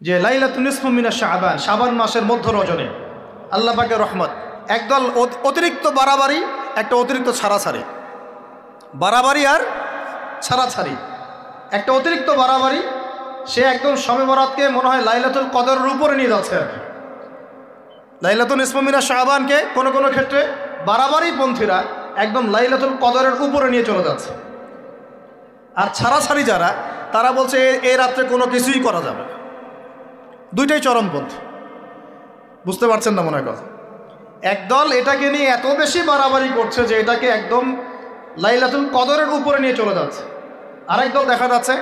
যে লাইলাতুন নিসফু মিনাশ শাবান, শাবান মাসের মধ্য রজনী আল্লাহ পাকের রহমত। একদল অতিরিক্ত বাড়াবাড়ি, একটা অতিরিক্ত ছাড়াছাড়ি, বাড়াবাড়ি আর ছাড়াছাড়ি। একটা অতিরিক্ত বাড়াবাড়ি, সে একদম শবে বরাতকে মনে হয় লাইলাতুল কদরের উপরে নিয়ে যাচ্ছে আর কি। লাইলাতুন নিসফু মিনাশ শাবানকে কোনো কোনো ক্ষেত্রে বাড়াবাড়ি পন্থীরা একদম লাইলাতুল কদরের উপরে নিয়ে চলে যাচ্ছে। আর ছাড়াছাড়ি যারা, তারা বলছে এই রাত্রে কোনো কিছুই করা যাবে না। দুইটাই চরমপন্থী, বুঝতে পারছেন না মনে হয় কথা। একদল এটাকে নিয়ে এত বেশি বাড়াবাড়ি করছে যে এটাকে একদম লাইলাতুল কদরের উপরে নিয়ে চলে যাচ্ছে। আরেক দল দেখা যাচ্ছে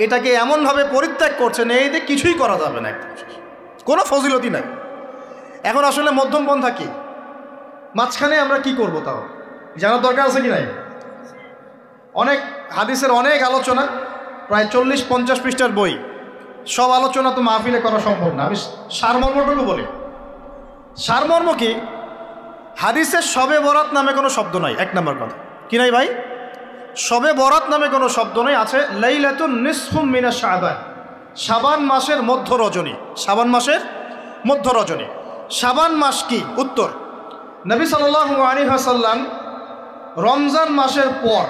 এটাকে এমনভাবে পরিত্যাগ করছে না, এই দিয়ে কিছুই করা যাবে না, একদম কোনো ফজিলতি নাই। এখন আসলে মধ্যম পন্থা কি, মাঝখানে আমরা কি করব তাও জানার দরকার আছে কি নাই? অনেক হাদিসের অনেক আলোচনা, প্রায় 40-50 পৃষ্ঠার বই, সব আলোচনা তো মাহফিলে করা সম্ভব না। আমি সারমর্মটুকু বলি। সারমর্ম কি? হাদিসের শবে বরাত নামে কোনো শব্দ নাই, এক নম্বর কথা। কি নাই ভাই? শবে বরাত নামে কোনো শব্দ নেই। আছে লাইলাতুন নিসফু মিনাশ শাবান, শাবান মাসের মধ্য রজনী। শাবান মাসের মধ্য রজনী। শাবান মাস কি? উত্তর, নবী সাল্লাল্লাহু আলাইহি ওয়াসাল্লাম রমজান মাসের পর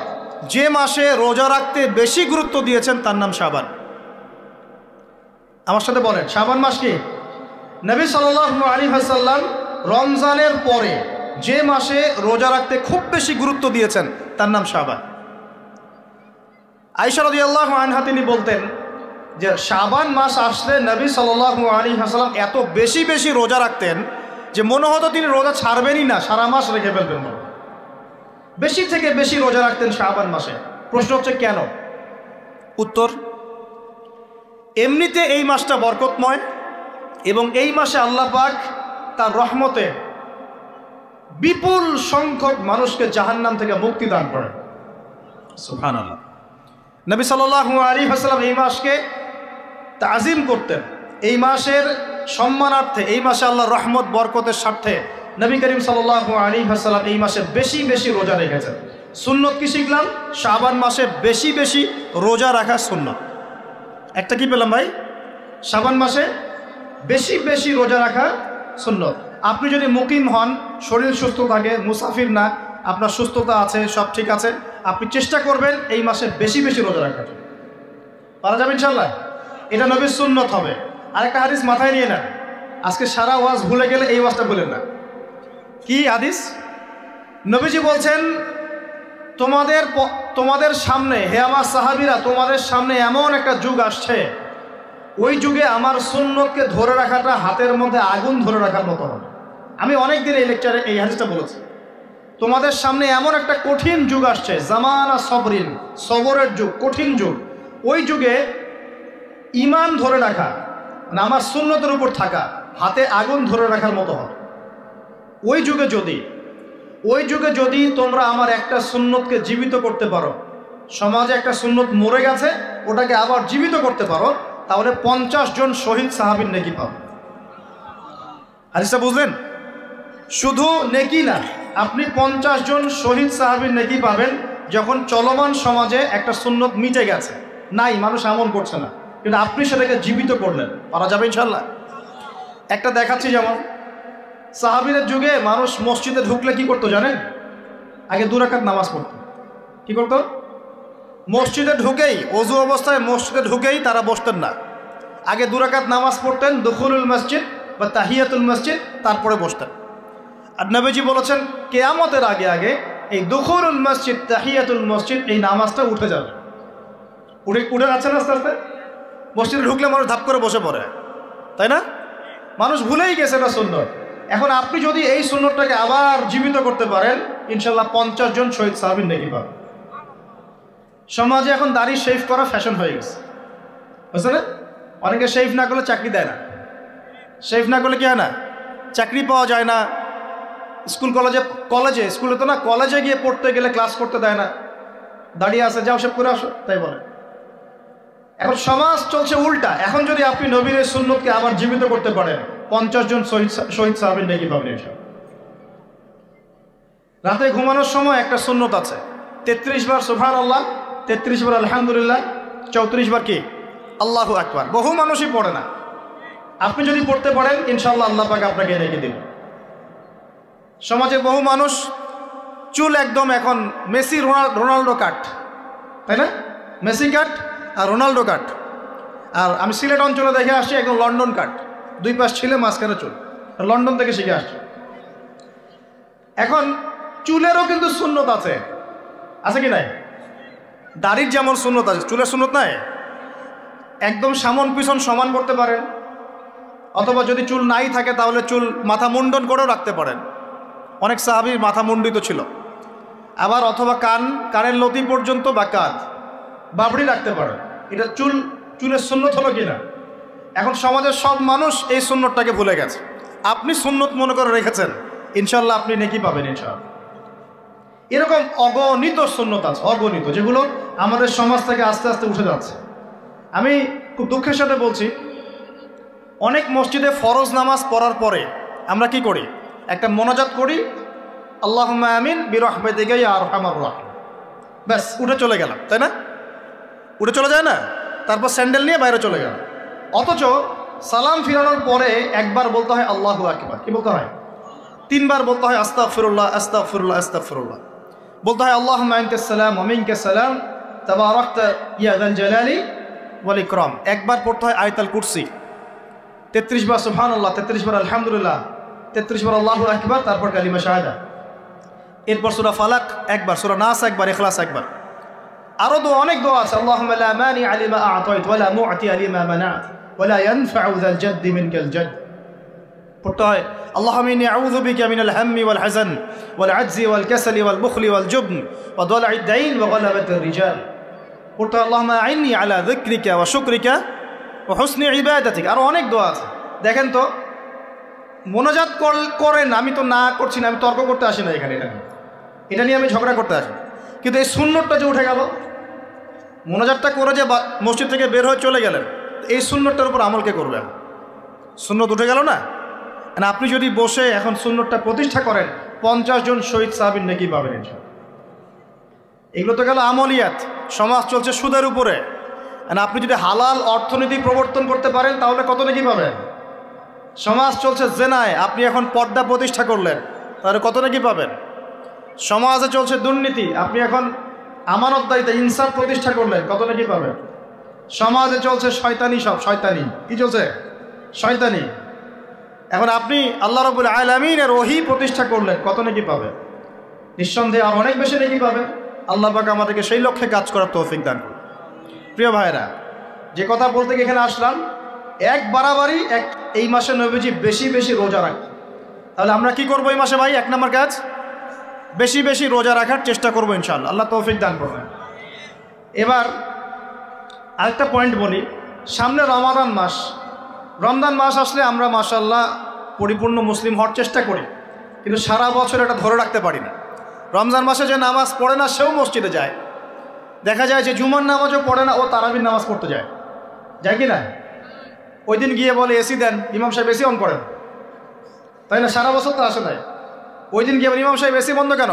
যে মাসে রোজা রাখতে বেশি গুরুত্ব দিয়েছেন তার নাম শাবান। আমার সাথে বলেন, শাবান মাস কি? নবী সাল্লাল্লাহু আলাইহি ওয়াসাল্লাম রমজানের পরে যে মাসে রোজা রাখতে খুব বেশি গুরুত্ব দিয়েছেন তার নাম শাবান। আয়েশা রাদিয়াল্লাহু আনহা তিনি বলতেন যে শাবান মাস আসলে নবী সাল্লাল্লাহু আলাইহি ওয়াসাল্লাম এত বেশি বেশি রোজা রাখতেন যে মনে হতো তিনি রোজা ছাড়বেনই না, সারা মাস রেখে ফেলবেন। বেশি থেকে বেশি রোজা রাখতেন শাবান মাসে। প্রশ্ন হচ্ছে কেন? উত্তর, এমনিতে এই মাসটা বরকতময় এবং এই মাসে আল্লাহ পাক তার রহমতে বিপুল সংখ্যক মানুষকে জাহান্নাম থেকে মুক্তি দান করেন। সুবহানাল্লাহ। নবী সাল্লাল্লাহু আলাইহি ওয়াসাল্লাম এই মাসকে তাজিম করতেন। এই মাসের সম্মানার্থে, এই মাসে আল্লাহর রহমত বরকতের স্বার্থে নবী করিম সাল্লাল্লাহু আলাইহি ওয়াসাল্লাম এই মাসে বেশি বেশি রোজা রেখেছেন। সুন্নত কি শিখলাম? শাবান মাসে বেশি বেশি রোজা রাখা সুন্নত। একটা কি পেলাম ভাই? শাবান মাসে বেশি বেশি রোজা রাখা সুন্নত। আপনি যদি মুকিম হন, শরীর সুস্থ থাকে, মুসাফির না, আপনার সুস্থতা আছে, সব ঠিক আছে, আপনি চেষ্টা করবেন এই মাসে বেশি বেশি রোজা রাখার। পারা যাবে ইনশাল্লাহ। এটা নবীর সুন্নত হবে। আরেকটা হাদিস মাথায় নিয়ে নেন, আজকে সারা ওয়াজ ভুলে গেলে এই ওয়াজটা বলেন না। কি হাদিস? নবীজি বলছেন, তোমাদের সামনে, হে আমার সাহাবীরা, তোমাদের সামনে এমন একটা যুগ আসছে, ওই যুগে আমার সুন্নতকে ধরে রাখাটা হাতের মধ্যে আগুন ধরে রাখার মতো হবে। আমি অনেক দিন এই লেকচারে এই হাদিসটা বলেছি। তোমাদের সামনে এমন একটা কঠিন যুগ আসছে, জামানা সবরিন, সবরের যুগ, কঠিন যুগ। ওই যুগে ঈমান ধরে রাখা, মানে আমার সুন্নতের উপর থাকা, হাতে আগুন ধরে রাখার মতো হবে। ওই যুগে যদি তোমরা আমার একটা সুন্নতকে জীবিত করতে পারো, সমাজে একটা সুন্নত মরে গেছে, ওটাকে আবার জীবিত করতে পারো, তাহলে 50 জন শহীদ সাহাবীর নেকি পাবে। হাদিসটা বুঝলেন? শুধু নেকি না, আপনি 50 জন শহীদ সাহাবীর নেকি পাবেন যখন চলমান সমাজে একটা সুন্নত মিটে গেছে, নাই, মানুষ আমল করছে না, কিন্তু আপনি সেটাকে জীবিত করলেন। পারা যাবে ইনশাল্লাহ। একটা দেখাচ্ছি, যেমন সাহাবীদের যুগে মানুষ মসজিদে ঢুকলে কি করতো জানেন? আগে 2 রাকাত নামাজ পড়তো। কি করতো? মসজিদে ঢুকেই, ওযু অবস্থায় মসজিদে ঢুকেই তারা বসতেন না, আগে 2 রাকাত নামাজ পড়তেন, দুখুলুল মসজিদ বা তাহিয়াতুল মসজিদ, তারপরে বসতেন। আর নবীজি বলেছেন কিয়ামতের আগে আগে এই দুখুলুল মসজিদ, তাহিয়াতুল মসজিদ, এই নামাজটা উঠে যাবে। উঠে যাচ্ছে না আস্তে আস্তে। মসজিদে ঢুকলে মানুষ ধাপ করে বসে পড়ে, তাই না? মানুষ ভুলেই গেছে এটা সুন্নত। এখন আপনি যদি এই সুন্নতটাকে আবার জীবিত করতে পারেন, ইনশাল্লাহ 50 জন শহীদ সাহাবীর নেকি পাবেন। সমাজে এখন দাড়ি শেভ করা ফ্যাশন হয়ে গেছে, বুঝছে না? অনেকে শেভ না করলে চাকরি দেয় না। শেভ না করলে কি হয় না? চাকরি পাওয়া যায় না। স্কুলে তো না, কলেজে গিয়ে পড়তে গেলে ক্লাস করতে দেয় না। দাঁড়িয়ে আসে, যাও শেভ করে আসো, তাই বলে। এখন সমাজ চলছে উল্টা। এখন যদি আপনি নবীর সুন্নতকে আবার জীবিত করতে পারেন, 50 জন শহীদ সাহাবীর নেকি পাবেন। রাতে ঘুমানোর সময় একটা সুন্নত আছে, 33 বার সুবহানাল্লাহ, 33 বার আলহামদুলিল্লাহ, 34 বার কি আল্লাহু আকবার। বহু মানুষই পড়ে না, আপনি যদি পড়তে পারেন ইনশাআল্লাহ আল্লাহ পাক আপনাকে রেখে দেবেন। সমাজে বহু মানুষ চুল একদম এখন মেসি রোনাল্ডো কাট, তাই না? মেসি কাট আর রোনাল্ডো কাট। আর আমি সিলেট অঞ্চলে দেখে আসছি একদম লন্ডন কাট, দুই পাশ ছিলে মাঝখানে চুল, লন্ডন থেকে শিখে আসছি। এখন চুলেরও কিন্তু সুন্নত আছে, আছে কি নাই? দাড়ির যেমন সুন্নত আছে, চুলের সুন্নত নাই। একদম সামন পিছন সমান করতে পারেন, অথবা যদি চুল নাই থাকে তাহলে চুল মাথা মুন্ডন করেও রাখতে পারেন। অনেক সাহাবীর মাথা মুন্ডিত ছিল। আবার অথবা কানের লতি পর্যন্ত বা কাঁধ বাবড়ি রাখতে পারেন। এটা চুলের সুন্নত হলো কিনা? এখন সমাজের সব মানুষ এই সুন্নতটাকে ভুলে গেছে। আপনি সুন্নত মনে করে রেখেছেন, ইনশাল্লাহ আপনি নেকি পাবেন ইনশাআল্লাহ। এরকম অগণিত সুন্নত আছে, অগণিত, যেগুলো আমাদের সমাজ থেকে আস্তে আস্তে উঠে যাচ্ছে। আমি খুব দুঃখের সাথে বলছি, অনেক মসজিদে ফরজ নামাজ পড়ার পরে আমরা কি করি? একটা মোনাজাত করি, আল্লাহুম্মা আমিন বিরহমাতিকা ইয়া আরহামার রাহিম, ব্যাস উঠে চলে গেলাম, তাই না? উঠে চলে যায় না? তারপর স্যান্ডেল নিয়ে বাইরে চলে গেল। অথচ সালাম ফিরানোর পরে একবার বলতে হয় আল্লাহু আকবার, কি বলতে হয়? তিনবার বলতে হয় আস্তাগফিরুল্লাহ আস্তাগফিরুল্লাহ আস্তাগফিরুল্লাহ, বলতে হয় আল্লাহুম্মা আনতাস সালাম ওয়া মিনকাস সালাম তাবারাকতা ইয়া যাল জালালি ওয়াল ইকরাম। একবার পড়তে হয় আয়াতুল কুরসি, 33 বার সুবহানাল্লাহ, 33 বার আলহামদুলিল্লাহ, 33 বার আল্লাহু আকবার, তারপর কালিমা শাহাদা। এরপর সূরা ফালাক একবার, সূরা নাস একবার, ইখলাস একবার। আরো অনেক দোয়া আছে, আল্লাহুম্মা লা মানি লিমা আ'তাইত ওয়া লা মু'তি লিমা মানা'ত ওয়া লা ইয়ানফা'ু যাল জাদ্দি মিনকাল জাদ। পড়তে হয় আল্লাহুম্মা ইন্নী আউযু বিকা মিনাল হাম্মি ওয়াল হাযান ওয়াল আজজি ওয়াল কাসালি ওয়াল বুখলি ওয়াল জুবন ওয়া দালা'id দাইন ওয়া গালাবাতির রিজাল। পড়তে হয় আল্লাহুম্মা আ'ইন্নী আলা যিকরিকা ওয়া শুকরিকা ওয়া হুসনি ইবাদাতিক। আরো অনেক দোয়া আছে। দেখেন তো, মোনাজাত করেন, আমি তো না করছি না, আমি তর্ক করতে আসি না এখানে, এটা নিয়ে আমি ঝগড়া করতে আসি। কিন্তু এই সুন্নতটা যে উঠে গেল, মোনাজাতটা করে যে মসজিদ থেকে বের হয়ে চলে গেলেন, এই সুন্নতটার উপর আমল কে করবে? সুন্নত উঠে গেল না? আপনি যদি বসে এখন সুন্নতটা প্রতিষ্ঠা করেন, 50 জন শহীদ সাহাবীর নেকি পাবেন ইনশাআল্লাহ। এগুলো তো গেল আমলিয়াত। সমাজ চলছে সুদের উপরে, আপনি যদি হালাল অর্থনীতি প্রবর্তন করতে পারেন তাহলে কত নেকি পাবেন? সমাজ চলছে জেনায়, আপনি এখন পর্দা প্রতিষ্ঠা করলেন, তাহলে কত নেকি পাবেন? সমাজে চলছে দুর্নীতি, আপনি এখন আমানতদারিতা ইনসাফ প্রতিষ্ঠা করলেন, কত নাকি পাবেন? সমাজে চলছে শয়তানি, সব শয়তানি, কি চলছে? শয়তানি। এখন আপনি আল্লাহ রাব্বুল আলামিনের ওহী প্রতিষ্ঠা করলেন, কত নাকি পাবেন? নিঃসন্দেহে আর অনেক বেশি নাকি পাবেন। আল্লাহ পাক আমাদেরকে সেই লক্ষ্যে কাজ করার তৌফিক দান করুন। প্রিয় ভাইরা, যে কথা বলতে গিয়ে এখানে আসলাম, এক বাড়াবাড়ি এই মাসে নবীজি বেশি বেশি রোজা রাখেন। তাহলে আমরা কি করবো এই মাসে ভাই? 1 নম্বর কাজ, বেশি বেশি রোজা রাখার চেষ্টা করবো ইনশাআল্লাহ, আল্লাহ তৌফিক দান করবেন। এবার আরেকটা পয়েন্ট বলি, সামনে রমাদান মাস। রমজান মাস আসলে আমরা মাশাআল্লাহ পরিপূর্ণ মুসলিম হওয়ার চেষ্টা করি, কিন্তু সারা বছর এটা ধরে রাখতে পারি না। রমজান মাসে যে নামাজ পড়ে না সেও মসজিদে যায়, দেখা যায় যে জুমার নামাজও পড়ে না, ও তারাবির নামাজ পড়তে যায় কি না? ওই দিন গিয়ে বলে এসি দেন, ইমাম সাহেব এসি অন করেন, তাই না? সারা বছর তো আসে নাই। ওই দিন গিয়ে ইমাম সাহেব এসি বন্ধ কেন?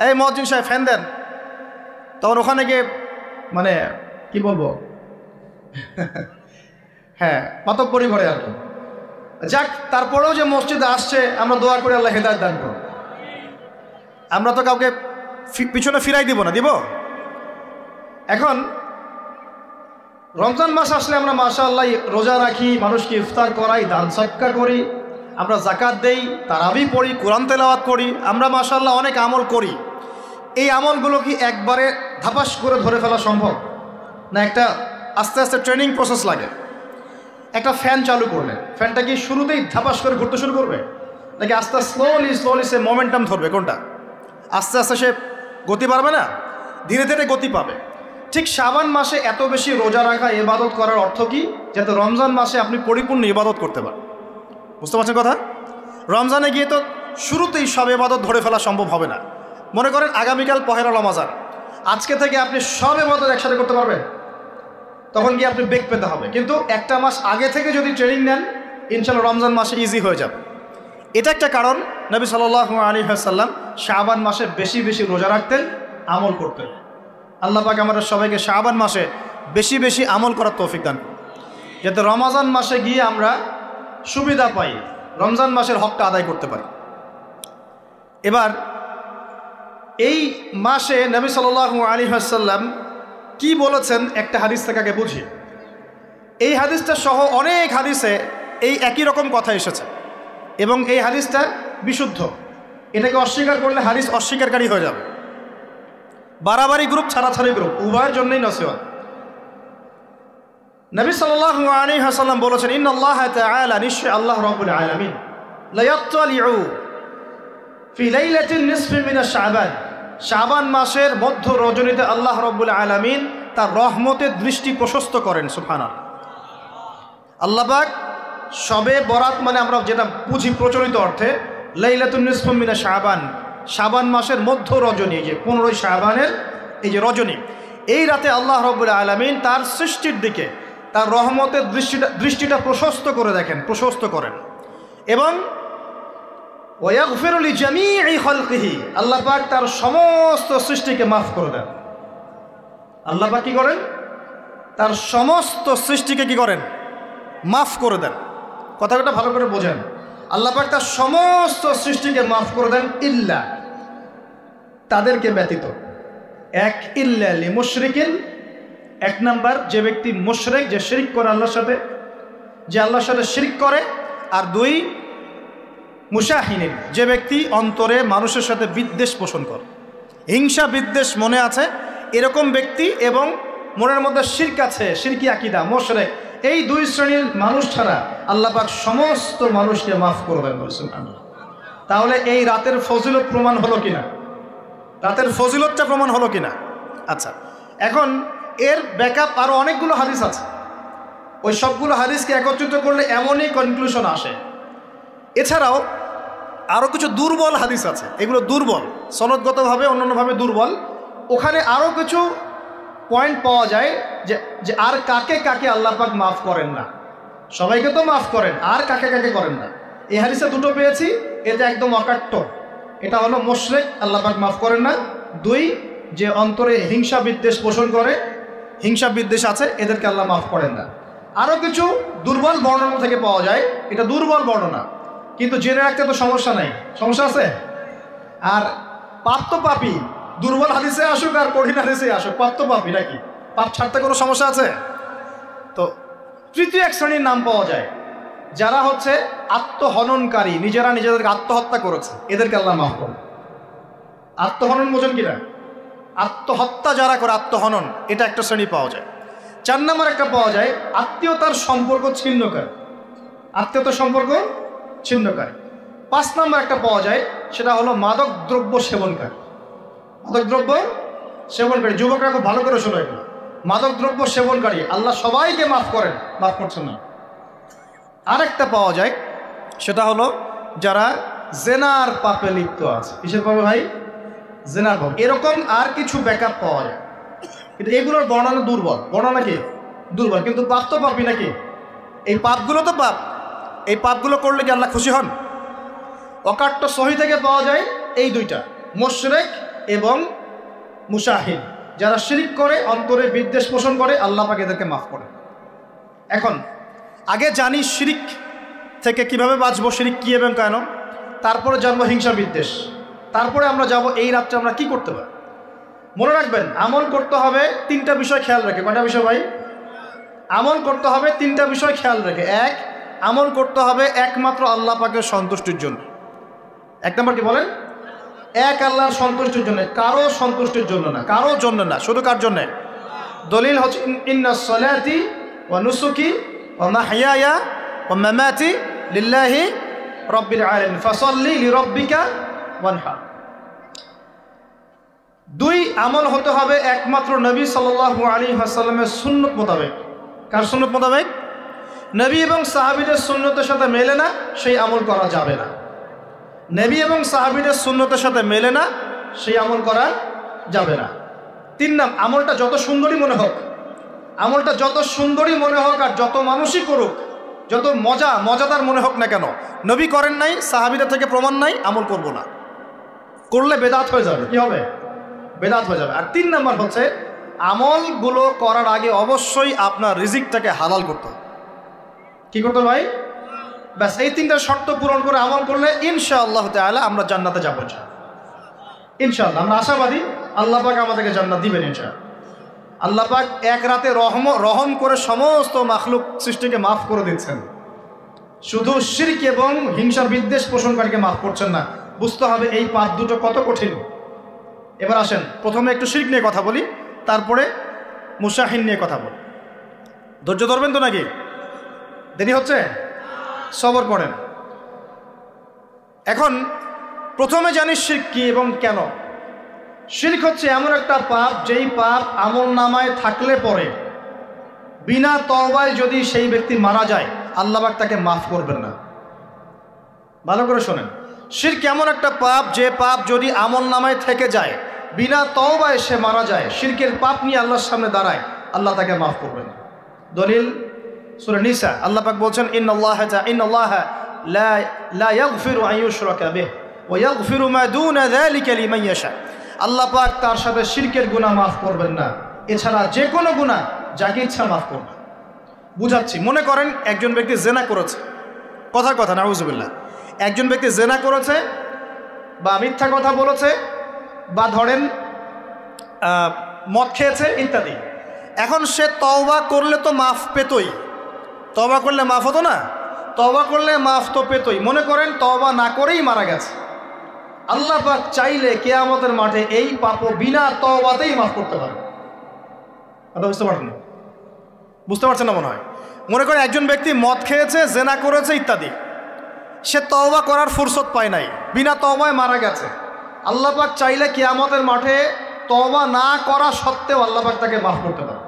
এই মুয়াজ্জিন সাহেব ফ্যান দেন। তখন ওখানে গিয়ে মানে কি বলবো, হ্যাঁ মাতব্বরি ঘরে আর কি। যাক, তারপরেও যে মসজিদে আসছে আমরা দোয়া করি আল্লাহ হেদায়েত দান করুন। আমরা তো কাউকে পিছনে ফিরাই দিব না, দিব? এখন রমজান মাস আসলে আমরা মাশাআল্লাহ রোজা রাখি, মানুষকে ইফতার করাই, দান সদকা করি, আমরা যাকাত দেই, তারাবি পড়ি, কোরআন তেলাওয়াত করি, আমরা মাশাআল্লাহ অনেক আমল করি। এই আমলগুলো কি একবারে ধাপাস করে ধরে ফেলা সম্ভব না? একটা আস্তে আস্তে ট্রেনিং প্রসেস লাগে। একটা ফ্যান চালু করলে ফ্যানটা কি শুরুতেই ধাপাস করে ঘুরতে শুরু করবে, নাকি আস্তে স্লোলি সে মোমেন্টাম ধরবে? কোনটা? আস্তে আস্তে সে গতি পাবে না, ধীরে ধীরে গতি পাবে। ঠিক শাবান মাসে এত বেশি রোজা রাখা, ইবাদত করার অর্থ কি? যাতে রমজান মাসে আপনি পরিপূর্ণ ইবাদত করতে পারেন। বুঝতে পারছেন কথা? রমজানে গিয়ে তো শুরুতেই সব ইবাদত ধরে ফেলা সম্ভব হবে না। মনে করেন আগামীকাল পহেলা রমজান, আজকে থেকে আপনি সব ইবাদত একসাথে করতে পারবেন? তখন গিয়ে আপনি বেগ পেতে হবে। কিন্তু একটা মাস আগে থেকে যদি ট্রেনিং নেন, ইনশাআল্লাহ রমজান মাসে ইজি হয়ে যাবে। এটা একটা কারণ নবী সাল্লাল্লাহু আলাইহি ওয়াসাল্লাম শাবান মাসে বেশি বেশি রোজা রাখতেন, আমল করতেন। আল্লাহ পাক আমাদের সবাইকে শাবান মাসে বেশি বেশি আমল করার তৌফিক দান করুন। যাতে রমজান মাসে গিয়ে আমরা সুবিধা পাই, রমজান মাসের হকটা আদায় করতে পারি। এবার এই মাসে নবী সাল্লাল্লাহু আলাইহি ওয়াসাল্লাম কি বলেছেন একটা হাদিস থেকে আগে বুঝি। এই হাদিসটা সহ অনেক হাদিসে এই একই রকম কথা এসেছে এবং এই হাদিসটা বিশুদ্ধ। এটাকে অস্বীকার করলে হাদিস অস্বীকারী হয়ে যাবে। বাড়াবাড়ি গ্রুপ, ছাড়াছাড়ি গ্রুপ, উভয়ের জন্যই নসিহত। নবী সাল্লাল্লাহু আলাইহি ওয়াসাল্লাম বলেছেন, ইন্নাল্লাহা তাআলা, নিশ্চয় আল্লাহ রাব্বুল আলামিন, লা ইয়াত্তালিউ ফি লাইলাতিন নিসফি মিন শাবান, শাবান মাসের মধ্য রজনীতে আল্লাহ রাব্বুল আলামিন তার রহমতের দৃষ্টি প্রশস্ত করেন। সুবহানাল্লাহ। আল্লাহ পাক শবে বরাত মানে আমরা যেটা বুঝি প্রচলিত অর্থে, লাইলাতুন নিসফি মিন শাবান, শাবান মাসের মধ্য রজনী, যে 15 শাবানের এই যে রজনী, এই রাতে আল্লাহ রাব্বুল আলামিন তার সৃষ্টির দিকে তার রহমতের দৃষ্টিটা প্রশস্ত করে দেখেন, প্রশস্ত করেন। এবং ওয়াগফিরু লিজামিই খালকিহি, আল্লাহ পাক তার সমস্ত সৃষ্টিকে মাফ করে দেন। আল্লাহ পাক কি করেন? তার সমস্ত সৃষ্টিকে কি করেন? মাফ করে দেন। কথাটা ভালো করে বোঝেন। আল্লাহ পাক তার সমস্ত সৃষ্টিকে মাফ করে দেন, ইল্লা, তাদেরকে ব্যতীত। এক, ইল্লা লিমুশরিকিন, এক নাম্বার যে ব্যক্তি মুশরিক, যে শিরক করে আল্লাহর সাথে, যে আল্লাহর সাথে শিরক করে। আর দুই, মুশাহিনিন, যে ব্যক্তি অন্তরে মানুষের সাথে বিদ্বেষ পোষণ করে, হিংসা বিদ্বেষ মনে আছে এরকম ব্যক্তি, এবং মনের মধ্যে শিরক আছে, শিরকি আকীদা, মুশরিক, এই দুই শ্রেণীর মানুষ ছাড়া আল্লাহ পাক সমস্ত মানুষকে মাফ করবেন বলেছেন। তাহলে এই রাতের ফজিলত প্রমাণ হলো কিনা? রাতের ফজিলতটা প্রমাণ হলো কিনা? আচ্ছা, এখন এর ব্যাকআপ আরও অনেকগুলো হাদিস আছে। ওই সবগুলো হাদিসকে একত্রিত করলে এমনই কনক্লুশন আসে। এছাড়াও আরও কিছু দুর্বল হাদিস আছে, এগুলো দুর্বল, সনদগতভাবে অন্যান্যভাবে দুর্বল। ওখানে আরও কিছু পয়েন্ট পাওয়া যায় যে আর কাকে কাকে আল্লাহ পাক মাফ করেন না। সবাইকে তো মাফ করেন, আর কাকে কাকে করেন না। এই হাদিসে দুটো পেয়েছি, এটা একদম অকাট্য। এটা হলো মুশরিক, আল্লাহ পাক মাফ করেন না। দুই, যে অন্তরে হিংসা বিদ্বেষ পোষণ করে, হিংসা বিদ্বেষ আছে, এদেরকে আল্লাহ মাফ করেন না। আরও কিছু দুর্বল বর্ণনা থেকে পাওয়া যায়, এটা দুর্বল বর্ণনা, কিন্তু জেনে রাখতে তো সমস্যা নেই। সমস্যা আছে? আর পাপ তো পাপি, দুর্বল হাদিসে আসুক আর কঠিন হাদিসে আসুক, পাপ তো পাপি নাকি? পাপ ছাড়তে কোনো সমস্যা আছে? তো তৃতীয় এক শ্রেণীর নাম পাওয়া যায়, যারা হচ্ছে আত্মহননকারী, নিজেরা নিজেদেরকে আত্মহত্যা করেছে, এদেরকে আল্লাহ মাফ করেন। আত্মহনন বোঝেন কিনা? আত্মহত্যা যারা করে, আত্মহনন, এটা একটা শ্রেণী পাওয়া যায়। 4 নম্বর একটা পাওয়া যায় আত্মীয়তার সম্পর্ক ছিন্নকারী, আত্মীয়তার সম্পর্ক ছিন্নকারী। 5 নম্বর একটা পাওয়া যায়, সেটা হলো মাদক দ্রব্য সেবনকারী। মাদক দ্রব্য সেবনকারী, যুবকরা খুব ভালো করে শোনো এগুলো। মাদক দ্রব্য সেবনকারী আল্লাহ সবাইকে মাফ করেন, মাফ করছেন না। আরেকটা পাওয়া যায়, সেটা হলো যারা জেনার পাপে লিপ্ত আছে। কিসের পাপে ভাই? জেনার পাপ। এরকম আর কিছু ব্যাকআপ পাওয়া যায়, কিন্তু এগুলোর বর্ণনা দুর্বল। বর্ণনা কি? দুর্বল, কিন্তু পাপ তো পাপই নাকি? এই পাপগুলো তো পাপ, এই পাপগুলো করলে কি আল্লাহ খুশি হন? অকাট্য সহি থেকে পাওয়া যায় এই দুইটা, মুশরিক এবং মুশাহিদ, যারা শিরক করে, অন্তরে বিদ্বেষ পোষণ করে, আল্লাহ পাক এদেরকে মাফ করে। এখন আগে জানি শিরক থেকে কিভাবে বাঁচবো, শিরক কি এবং কেন, তারপরে জানবো হিংসা বিদ্বেষ, তারপরে আমরা যাব এই রাত্রে আমরা কি করতে পারি। মনে রাখবেন, আমল করতে হবে 3টা বিষয় খেয়াল রেখে। কয়টা বিষয় ভাই? আমল করতে হবে 3টা বিষয় খেয়াল রেখে। এক, আমল করতে হবে একমাত্র আল্লাহ পাকের সন্তুষ্টির জন্য। 1 নম্বর কি বলেন? এক আল্লাহর সন্তুষ্টির জন্য, কারো সন্তুষ্টির জন্য না, কারো জন্য না, শুধু কার জন্যে? দলিল হচ্ছে ইন্নাস সালাতি ওয়া নুসুকি ওয়া মাহইয়ায়া ওয়া মামাতি লিল্লাহি রাব্বিল আলামিন ফাসাল্লি লিরাব্বিকা ওয়ানহার। 2, আমল হতে হবে একমাত্র নবী সাল্লাল্লাহু আলাইহি ওয়াসাল্লামের সুন্নত মোতাবেক। কার সুন্নত মোতাবেক? নবী এবং সাহাবীদের সুন্নতের সাথে মেলে না, সেই আমল করা যাবে না। নবী এবং সাহাবীদের সুন্নতের সাথে মেলে না, সেই আমল করা যাবে না। 3 নাম, আমলটা যত সুন্দরী মনে হোক, আমলটা যত সুন্দরী মনে হোক আর যত মানুষই করুক, যত মজাদার মনে হোক না কেন, নবী করেন নাই, সাহাবীদের থেকে প্রমাণ নাই, আমল করব না। করলে বেদাত হয়ে যাবে। কি হবে? বেদাত হয়ে যাবে। আর 3 নম্বর হচ্ছে আমলগুলো করার আগে অবশ্যই আপনার রিজিকটাকে হালাল করতে হবে। কি করতে ভাই? ব্যাস এই তিনটা শর্ত পূরণ করে আমল করলে ইনশাআল্লাহ তাআলা আমরা জান্নাতে যাবো ইনশাআল্লাহ। আমরা আশাবাদী আল্লাহ পাক আমাদেরকে জান্নাত দিবেন ইনশাআল্লাহ। আল্লাহ পাক এক রাতে রহম করে সমস্ত মাখলুক সৃষ্টিকে মাফ করে দিচ্ছেন, শুধু শিরক এবং হিংসার বিদ্বেষ পোষণকারীকে মাফ করছেন না। বুঝতে হবে এই পাপ দুটো কত কঠিন। এবার আসেন প্রথমে একটু শিরক নিয়ে কথা বলি, তারপরে মুসাহিন নিয়ে কথা বলি। ধৈর্য ধরবেন তো নাকি? দেরি হচ্ছে? সবর করেন। এখন প্রথমে জানি শিরক কি এবং কেন। শিরক হচ্ছে এমন একটা পাপ, যেই পাপ আমল নামায় থাকলে পরে বিনা তওবায় যদি সেই ব্যক্তি মারা যায় আল্লাহ পাক তাকে মাফ করবেন না। ভালো করে শোনেন, শিরক এমন একটা পাপ যে পাপ যদি আমল নামায় থেকে যায়, বিনা তওবায় সে মারা যায়, শিরকের পাপ নিয়ে আল্লাহর সামনে দাঁড়ায়, আল্লাহ তাকে মাফ করবেন না। দলিল সূরা নিসা, আল্লাহ পাক বলছেন ইন্নাল্লাহা লা ইয়াগফিরু আন ইউশরাকা বিহি ওয়া ইয়াগফিরু মা দুনা যালিকা লিমান ইয়াশা। আল্লাহ পাক তার সাথে শিরকের গুনাহ মাফ করবেন না, এছাড়া যে কোনো গুনাহ যাকে ইচ্ছা মাফ করবেন। বুঝাচ্ছি, মনে করেন একজন ব্যক্তি জেনা করেছে, কথার কথা নাউজুবিল্লাহ, একজন ব্যক্তি জেনা করেছে বা মিথ্যা কথা বলেছে বা ধরেন মদ খেয়েছে ইত্যাদি। এখন সে তওবা করলে তো মাফ পেতই, তওবা করলে মাফ হতো না? তওবা করলে মাফ তো পেতই। মনে করেন তওবা না করেই মারা গেছে, আল্লাহ পাক চাইলে কিয়ামতের মাঠে এই পাপও বিনা তওবাতেই মাফ করতে পারে। কথা বুঝতে পারছেন? বুঝতে পারছেন না মনে হয়। মনে করেন একজন ব্যক্তি মদ খেয়েছে, জেনা করেছে ইত্যাদি, সে তওবা করার ফুরসত পায় নাই, বিনা তওবায় মারা গেছে। আল্লাহ পাক চাইলে কিয়ামতের মাঠে তওবা না করা সত্ত্বেও আল্লাহ পাক তাকে মাফ করতে পারে।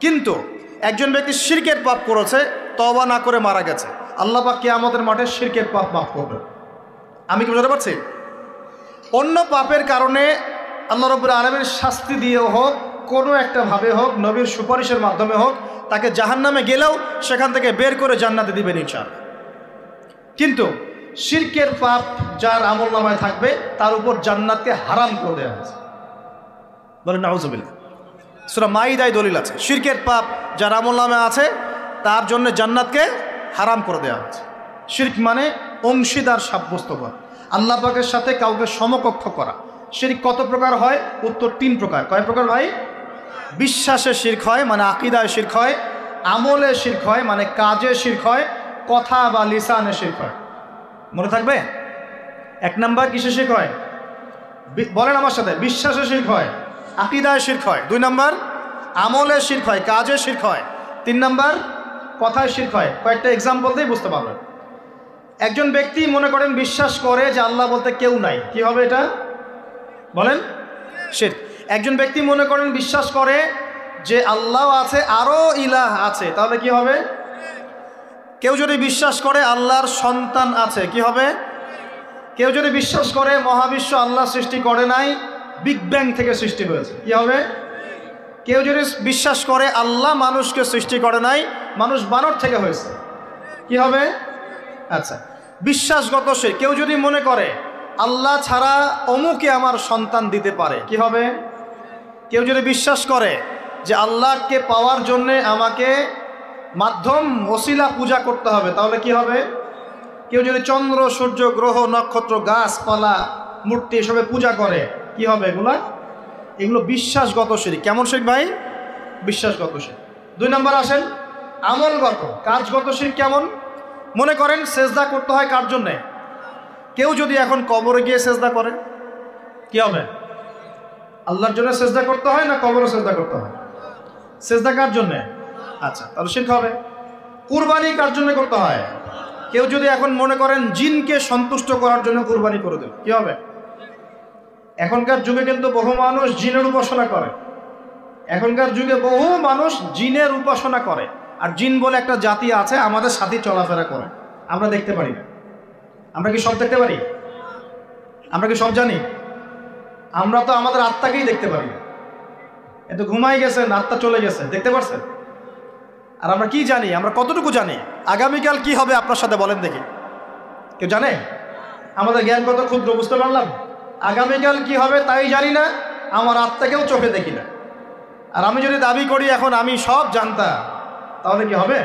কিন্তু একজন ব্যক্তি শিরকের পাপ করেছে, তওবা না করে মারা গেছে, আল্লাহ পাক কিয়ামতের মাঠে শিরকের পাপ মাফ করবে। আমি কি বুঝতে পারছি? অন্য পাপের কারণে আল্লাহ রাব্বুল আলামিন শাস্তি দিয়েও হোক, কোনো একটা ভাবে হোক, নবীর সুপারিশের মাধ্যমে হোক, তাকে জাহান্নামে গেলেও সেখান থেকে বের করে জান্নাতে দিবেন ইনশাআল্লাহ। কিন্তু শিরকের পাপ যার আমলনামায় থাকবে তার উপর জান্নাতকে হারাম করে দেওয়া হয়েছে। বলেন নাউজুবিল্লাহ। সূরা মাইদায় দলিল আছে, শিরকের পাপ যার আমলনামায় আছে তার জন্য জান্নাতকে হারাম করে দেওয়া হয়েছে। শিরক মানে অংশীদার সাব্যস্ত করা, আল্লাহ পাকের সাথে কাউকে সমকক্ষ করা। শিরক কত প্রকার হয়? উত্তর 3 প্রকার। কয় প্রকার ভাই? বিশ্বাসে শিরক হয়, মানে আকীদায় শিরক হয়, আমলে শিরক হয়, মানে কাজে শিরক হয়, কথা বা লিসানে শিরক হয়। মনে থাকবে? 1 নাম্বার কিসে শিরক হয়? বলেন আমার সাথে। বিশ্বাসে শিরক হয়, আকীদায় শিরক হয়। 2 নাম্বার আমলে শিরক হয়, কাজে শিরক হয়। 3 নাম্বার কথায় শিরক হয়। কয়েকটা এক্সাম্পল দিয়ে বুঝতে পারবেন। একজন ব্যক্তি মনে করেন বিশ্বাস করে যে আল্লাহ বলতে কেউ নাই, কি হবে এটা? বলেন শিরক। একজন ব্যক্তি মনে করেন বিশ্বাস করে যে আল্লাহ আছে, আরো ইলাহ আছে, তাহলে কি হবে? কেউ যদি বিশ্বাস করে আল্লাহর সন্তান আছে, কি হবে? কেউ যদি বিশ্বাস করে মহাবিশ্ব আল্লাহ সৃষ্টি করে নাই, বিগ ব্যাং থেকে সৃষ্টি হয়েছে, কি হবে? কেউ যদি বিশ্বাস করে আল্লাহ মানুষকে সৃষ্টি করে নাই, মানুষ বানর থেকে হয়েছে, কি হবে? আচ্ছা, বিশ্বাসগত সে। কেউ যদি মনে করে আল্লাহ ছাড়া অমুকে আমার সন্তান দিতে পারে, কি হবে? কেউ যদি বিশ্বাস করে যে আল্লাহকে পাওয়ার জন্যে আমাকে মাধ্যম ওসিলা পূজা করতে হবে, তাহলে কি হবে? কেউ যদি চন্দ্র, সূর্য, গ্রহ, নক্ষত্র, গাছপালা, মূর্তি এসবে পূজা করে, কি হবে? এগুলো বিশ্বাসগত শিরক। কেমন শিরক ভাই? বিশ্বাসগত শিরক। 2 নম্বর আসেন আমলগত, কাজগত শিরক। কেমন? মনে করেন সেজদা করতে হয় কার জন্যে? কেউ যদি এখন কবরে গিয়ে সেজদা করে, কি হবে? আল্লাহর জন্য সেজদা করতে হয় না কবরে সেজদা করতে হয়? সেজদা কার জন্যে? আচ্ছা, তাহলে শিরক হবে। কুরবানি কার জন্য করতে হয়? কেউ যদি এখন মনে করেন জিনকে সন্তুষ্ট করার জন্য কুরবানি করে দেবে, কি হবে? এখনকার যুগে কিন্তু বহু মানুষ জিনের উপাসনা করে। এখনকার যুগে বহু মানুষ জিনের উপাসনা করে। আর জিন বলে একটা জাতি আছে, আমাদের সাথে চলাফেরা করে, আমরা দেখতে পারি না। আমরা কি সব দেখতে পারি? আমরা কি সব জানি? আমরা তো আমাদের আত্মাকেই দেখতে পারি না। এত ঘুমাই গেছেন, আত্মা চলে গেছে, দেখতে পারছেন? আর আমরা কি জানি? আমরা কতটুকু জানি আগামীকাল কি হবে আপনার সাথে? বলেন দেখি, কেউ জানে? আমাদের জ্ঞান কত ক্ষুদ্র, বুঝতে পারলাম। আগামীকাল কি হবে তাই জানি না, আমার আত্মাকেও চোখে দেখি না। আর আমি যদি দাবি করি এখন আমি সব জানতাম, তাহলে কি হবে?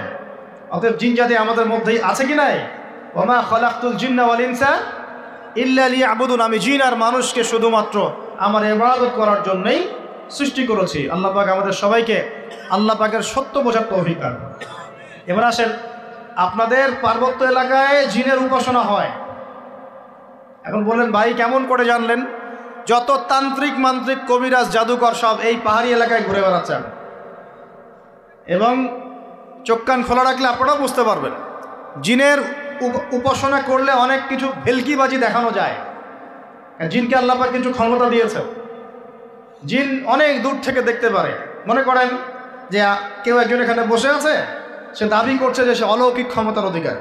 অতএব জিন জাতি আমাদের মধ্যেই আছে কি নাই? ওমা খালাকতুল জিন্না ওয়াল ইনসা ইল্লা লিয়াবুদুন, আমি জিন আর মানুষকে শুধুমাত্র আমার ইবাদত করার জন্যই সৃষ্টি করেছি। আল্লাহ পাক আমাদের সবাইকে আল্লাহ পাকের সত্য বোঝার তৌফিক দান করুন। এবার আসেন, আপনাদের পার্বত্য এলাকায় জিনের উপাসনা হয়। এখন বললেন ভাই কেমন করে জানলেন? যত তান্ত্রিক মান্ত্রিক কবিরাজ জাদুকর সব এই পাহাড়ি এলাকায় ঘুরে বেড়াচ্ছেন, এবং চোখ কান খোলা রাখলে আপনারাও বুঝতে পারবেন। জিনের উপাসনা করলে অনেক কিছু ভেলকিবাজি দেখানো যায়। জিনকে আল্লাহ পাক কিছু ক্ষমতা দিয়েছে। জিন অনেক দূর থেকে দেখতে পারে। মনে করেন যে কেউ একজন এখানে বসে আছে, সে দাবি করছে যে সে অলৌকিক ক্ষমতার অধিকার,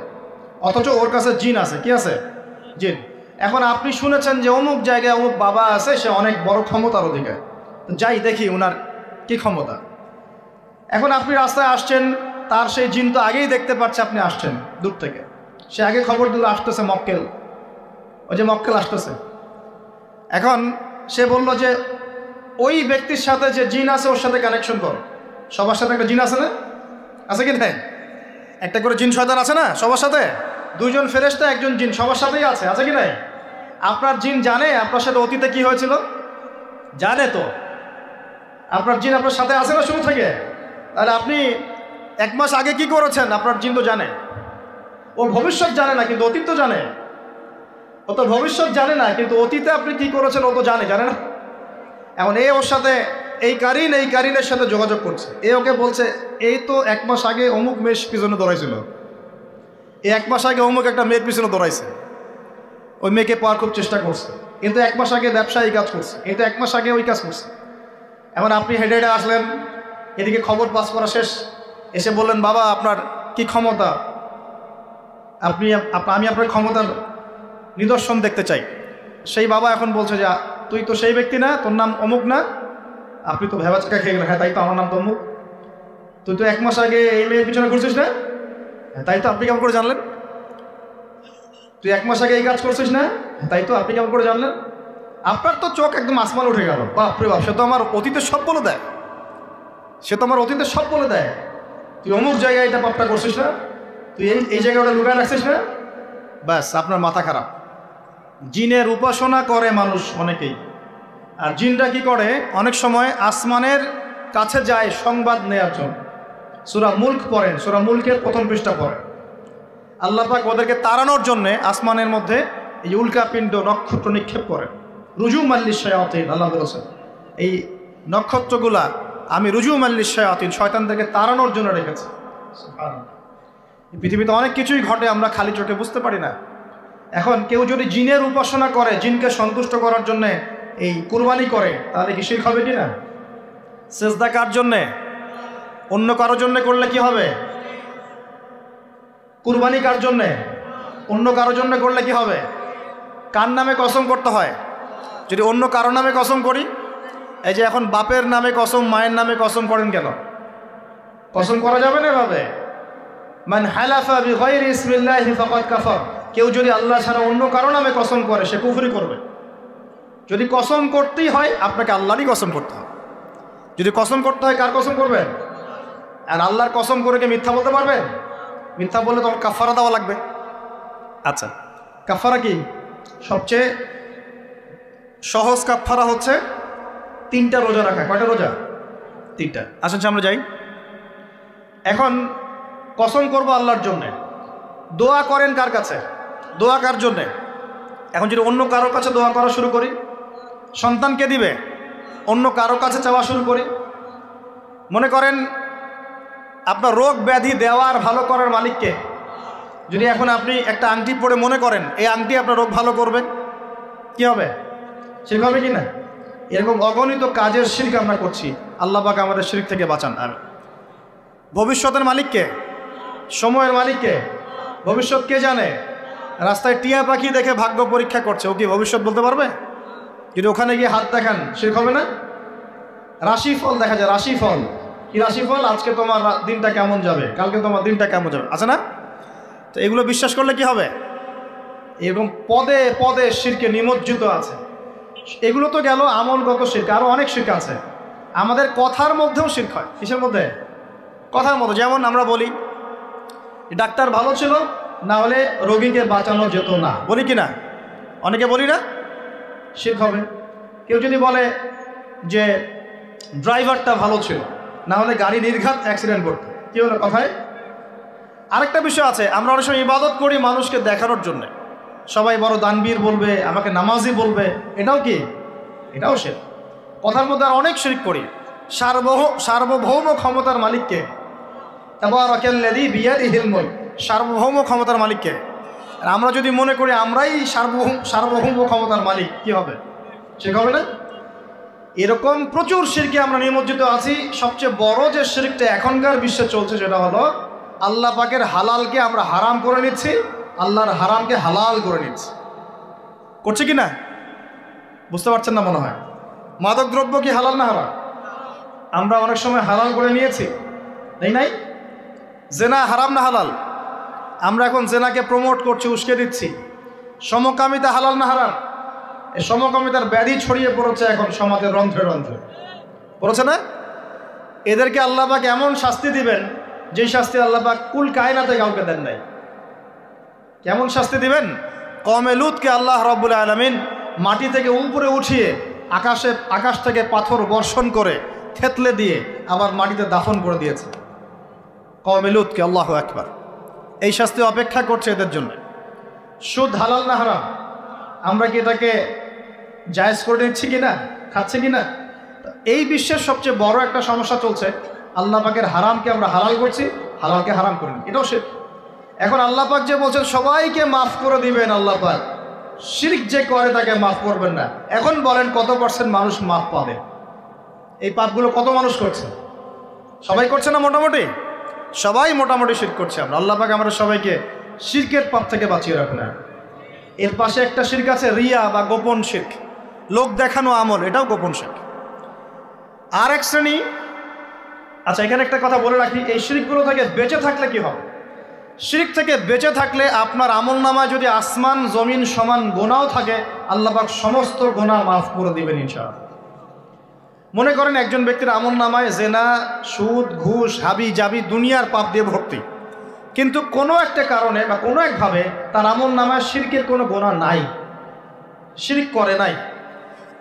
অথচ ওর কাছে জিন আছে। কি আছে? জিন। এখন আপনি শুনেছেন যে অমুক জায়গায় অমুক বাবা আছে, সে অনেক বড় ক্ষমতার অধিকার, যাই দেখি ওনার কি ক্ষমতা। এখন আপনি রাস্তায় আসছেন, তার সেই জিন তো আগেই দেখতে পাচ্ছে আপনি আসছেন দূর থেকে, সে আগে খবর দিল আসতেছে মক্কেল, ওই যে মক্কেল আসতেছে। এখন সে বলল যে ওই ব্যক্তির সাথে যে জিন আছে ওর সাথে কানেকশন করো। সবার সাথে একটা জিন আছে না? আছে কি না? একটা করে জিন শয়তান আছে না সবার সাথে? দুইজন ফেরেশতা একজন জিন সবার সাথেই আছে। আছে কি না? আপনার জিন জানে আপনার সাথে অতীতে কি হয়েছিল? জানে তো। আপনার জিন আপনার সাথে আছে না শুরু থেকে? তাহলে আপনি 1 মাস আগে কি করেছেন আপনার জিন তো জানে। ও ভবিষ্যৎ জানে না কিন্তু অতীত তো জানে। ও তো ভবিষ্যৎ জানে না কিন্তু অতীতে আপনি কি করেছেন ও তো জানে না? এখন ওর সাথে এই কারিনের সাথে যোগাযোগ করছে। ওকে বলছে এই তো 1 মাস আগে অমুক মেয়ের পিছনে দৌড়াইছিল, 1 মাস আগে অমুক একটা মেয়ের পিছনে দৌড়াইছে, ওই মেয়েকে পাওয়ার খুব চেষ্টা করছে, কিন্তু 1 মাস আগে ব্যবসা এই কাজ করছে, কিন্তু 1 মাস আগে ওই কাজ করছে। এখন আপনি হেঁটে হেঁটে আসলেন, এদিকে খবর পাস করা শেষ, এসে বললেন বাবা আপনার কি ক্ষমতা, আমি আপনার ক্ষমতার নিদর্শন দেখতে চাই। সেই বাবা এখন বলছে যে তুই তো সেই ব্যক্তি না, তোর নাম অমুক না, আপনি তো ভেবা চাকা খেয়ে গেলেন। হ্যাঁ তাই তো, আমার নাম তো অমুক। তুই তো 1 মাস আগে এই মেয়ের পিছনে ঘুরছিস না? তাই তো, আপনি কেমন করে জানলেন? তুই 1 মাস আগে এই কাজ করছিস না? তাই তো, আপনি কেমন করে জানলেন? আপনার তো চোখ একদম আসমান উঠে গেল। বাপরে বাপ, সে তো আমার অতীতের সব বলে দেয়, তুই অমুক জায়গায় এটা পাপটা করছিস না, তুই এই জায়গায় ওটা লুকায় রাখছিস না। ব্যাস, আপনার মাথা খারাপ। জিনের উপাসনা করে মানুষ অনেকেই। আর জিনরা কি করে? অনেক সময় আসমানের কাছে যায় সংবাদ নেওয়ার জন্য। সূরা মুলক পড়েন, সূরা মুলকের 1ম পৃষ্ঠা পড়েন। আল্লাহ পাক ওদেরকে তাড়ানোর জন্যে আসমানের মধ্যে এই উল্কাপিণ্ড নক্ষত্র নিক্ষেপ করেন। রুজু মাল্লিশ শায়াতিন, আল্লাহ বলেছেন এই নক্ষত্রগুলা আমি রুজু মাল্লিশ শায়াতিন, শয়তানদেরকে তাড়ানোর জন্য রেখেছি। পৃথিবীতে অনেক কিছুই ঘটে, আমরা খালি চোখে বুঝতে পারি না। এখন কেউ যদি জিনের উপাসনা করে, জিনকে সন্তুষ্ট করার জন্যে এই কুরবানি করে, তাহলে কি শিরক হবে কি না? সেজদা কার জন্যে? অন্য কারোর জন্য করলে কি হবে? কুরবানি কার জন্যে? অন্য কারোর জন্য করলে কি হবে? কার নামে কসম করতে হয়? যদি অন্য কারো নামে কসম করি, এই যে এখন বাপের নামে কসম, মায়ের নামে কসম করেন কেন? কসম করা যাবে না এভাবে। মান হালাফা বিগাইরি ইসমিল্লাহি ফাকাদ কাফার, কেউ যদি আল্লাহ ছাড়া অন্য কারো নামে কসম করে সে কুফরি করবে। যদি কসম করতেই হয় আপনাকে আল্লাহরই কসম করতে হবে। যদি কসম করতে হয় কার কসম করবেন? আর আল্লাহর কসম করে কি মিথ্যা বলতে পারবেন? মিথ্যা বললে তখন কাফারা দেওয়া লাগবে। আচ্ছা, কাফারা কি? সবচেয়ে সহজ কাফারা হচ্ছে 3টা রোজা রাখা। কয়টা রোজা? 3টা। আসেন আমরা যাই। এখন কসম করব আল্লাহর জন্যে, দোয়া করেন কার কাছে? দোয়া কার জন্যে? এখন যদি অন্য কারোর কাছে দোয়া করা শুরু করি, সন্তানকে দিবে, অন্য কারোর কাছে চাওয়া শুরু করি। মনে করেন আপনার রোগ ব্যাধি দেওয়ার ভালো করার মালিককে, যদি এখন আপনি একটা আংটি পরে মনে করেন এই আংটি আপনার রোগ ভালো করবে, কি হবে? শিরক হবে কি না? এরকম অগণিত কাজের শিরক আমরা করছি। আল্লাহ পাক আমাদের শিরক থেকে বাঁচান। আর ভবিষ্যতের মালিককে, সময়ের মালিককে, ভবিষ্যৎ কে জানে? রাস্তায় টিয়া পাখি দেখে ভাগ্য পরীক্ষা করছে, ও কি ভবিষ্যৎ বলতে পারবে? যদি ওখানে গিয়ে হাত দেখান শিরক হবে না? রাশিফল দেখা যায়, রাশিফল কি? রাশিফল আজকে তোমার দিনটা কেমন যাবে, কালকে তোমার দিনটা কেমন যাবে, আছে না? তো এগুলো বিশ্বাস করলে কি হবে? এরকম পদে পদে শিরকে নিমজ্জিত আছে। এগুলো তো গেল আমলগত শিরক, আরও অনেক শিরক আছে। আমাদের কথার মধ্যেও শিরক হয়। কিসের মধ্যে? কথার মধ্যে। যেমন আমরা বলি ডাক্তার ভালো ছিল, না হলে রোগীকে বাঁচানো যেত না, বলি কি না? অনেকে বলি না, শিরক হবে। কেউ যদি বলে যে ড্রাইভারটা ভালো ছিল, না হলে গাড়ি নির্ঘাত অ্যাক্সিডেন্ট করতো, কি হলো কথায়? আরেকটা বিষয় আছে, আমরা অনেক সময় ইবাদত করি মানুষকে দেখানোর জন্য, সবাই বড় দানবীর বলবে, আমাকে নামাজি বলবে, এটাও কি? এটাও শিরক। কথার মধ্যে আর অনেক শিরক করি। সার্বভৌম ক্ষমতার মালিককে, তাবারাকাল্লাযী বিয়াদিহিল মুলক, সার্বভৌম ক্ষমতার মালিককে। আর আমরা যদি মনে করি আমরাই সার্বভৌম ক্ষমতার মালিক, কি হবে? শিরক হবে না? এরকম প্রচুর শিরকে আমরা নিমজ্জিত আছি। সবচেয়ে বড় যে শিরকটা এখনকার বিশ্বে চলছে সেটা হলো আল্লাহ পাকের হালালকে আমরা হারাম করে নিচ্ছি, আল্লাহর হারামকে হালাল করে নিচ্ছি। করছে কি না? বুঝতে পারছেন না মনে হয়। মাদক দ্রব্য কি হালাল না হারাম? আমরা অনেক সময় হালাল করে নিয়েছি, তাই নাই? জেনা হারাম না হালাল? আমরা এখন জেনাকে প্রমোট করছি, উস্কে দিচ্ছি। সমকামিতা হালাল না হারাম? এই সমকামিতার ব্যাধি ছড়িয়ে পড়েছে এখন সমাজের রন্ধ্রে রন্ধ্রে, পড়েছে না? এদেরকে আল্লাহ পাক এমন শাস্তি দিবেন যে শাস্তি আল্লাহ পাক কুল কায়নাতে কাউকে দেন নাই। কেমন শাস্তি দিবেন? কওমে লূতকে আল্লাহ রাব্বুল আলামিন মাটি থেকে উপরে উঠিয়ে আকাশ থেকে পাথর বর্ষণ করে থেতলে দিয়ে আবার মাটিতে দাফন করে দিয়েছে কওমে লূতকে। আল্লাহু আকবার। এই শাস্তি অপেক্ষা করছে এদের জন্য। সুদ হালাল না হারাম? আমরা কি এটাকে জায়েজ করে নিচ্ছি কিনা, খাচ্ছে কিনা? এই বিশ্বের সবচেয়ে বড় একটা সমস্যা চলছে, আল্লাহ পাকের হারামকে আমরা হালাল করছি, হালালকে হারাম করি। এটাও শিরক। এখন আল্লাহ পাক যে বলছেন সবাইকে মাফ করে দিবেন, আল্লাহ পাক শিরক যে করে তাকে মাফ করবেন না। এখন বলেন কত % মানুষ মাফ পাবে? এই পাপগুলো কত মানুষ করছে? সবাই করছে না? মোটামুটি সবাই মোটামুটি শিরক করছে। আমরা আল্লাহ পাক আমরা সবাইকে শিরকের পাপ থেকে বাঁচিয়ে রাখুন। এর পাশে একটা শিরক আছে রিয়া বা গোপন শিরক, লোক দেখানো আমল, এটাও গোপন শিরক। আর এক শ্রেণী, আচ্ছা এখানে একটা কথা বলে রাখি, এই শিরকগুলো থেকে বেঁচে থাকলে কি হবে? শিরক থেকে বেঁচে থাকলে আপনার আমল নামায় যদি আসমান জমিন সমান গোনাও থাকে, আল্লাহ পাক সমস্ত গোনা মাফ করে দিবেন ইনশাআল্লাহ। মনে করেন একজন ব্যক্তির আমল নামায় জেনা, সুদ, ঘুষ, হাবি জাবি দুনিয়ার পাপ দিয়ে ভর্তি, কিন্তু কোনো একটা কারণে বা কোনো একভাবে তার আমল নামায় শিরকের কোনো গোনা নাই, শিরক করে নাই,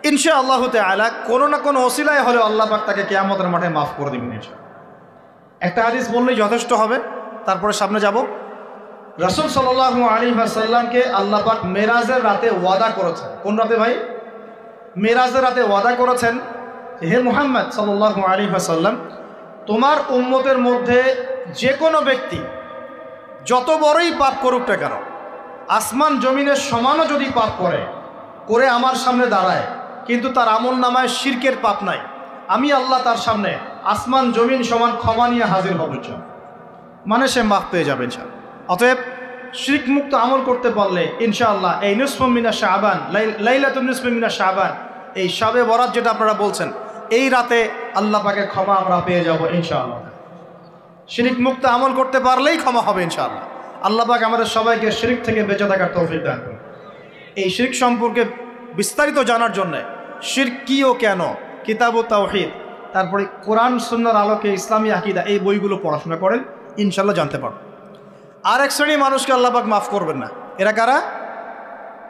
ইনশাআল্লাহু তাআলা কোনো না কোনো ওসিলায় হলেও আল্লাহ পাক তাকে কিয়ামতের মাঠে মাফ করে দিবেন ইনশাআল্লাহ। একটা হাদিস বললেই যথেষ্ট হবে, তারপরে সামনে যাব। রাসূল সাল্লাল্লাহু আলাইহি ওয়াসাল্লামকে আল্লাহ পাক মেরাজের রাতে ওয়াদা করেছেন। কোন রাতে ভাই? মেরাজের রাতে ওয়াদা করেছেন, হে মুহাম্মদ সাল্লাল্লাহু আলাইহি ওয়াসাল্লাম, তোমার উম্মতের মধ্যে যে কোনো ব্যক্তি যত বড়ই পাপ করুক না কেন, আসমান জমিনের সমানও যদি পাপ করে আমার সামনে দাঁড়ায়, কিন্তু তার আমল নামায় শিরকের পাপ নাই, আমি আল্লাহ তার সামনে আসমান জমিন সমান ক্ষমা নিয়ে হাজির হব, মানে সে মাফ পেয়ে যাবে ইনশাআল্লাহ। অতএব শিরক মুক্ত আমল করতে পারলে ইনশাআল্লাহ এই নিসফু মিনা শাবান, লাইলাতুন নিসফি মিনা শাবান, এই শবে বরাত যেটা আপনারা বলছেন, এই রাতে আল্লাহ পাকের ক্ষমা আমরা পেয়ে যাব ইনশাআল্লাহ। শিরক মুক্ত আমল করতে পারলেই ক্ষমা হবে ইনশাআল্লাহ। আল্লাহ পাক আমাদের সবাইকে শিরক থেকে বেঁচে থাকার তৌফিক দান করুন। এই শিরক সম্পর্কে বিস্তারিত জানার জন্য শিরক কি ও কেন, কিতাব ও তাওহীদ, তারপরে কোরআন সুন্নাহর আলোকে ইসলামী আকীদা, এই বইগুলো পড়াশোনা করেন, ইনশাআল্লাহ জানতে পারবেন। আর এক শ্রেণী মানুষকে আল্লাহ পাক মাফ করবেন না। এরা কারা?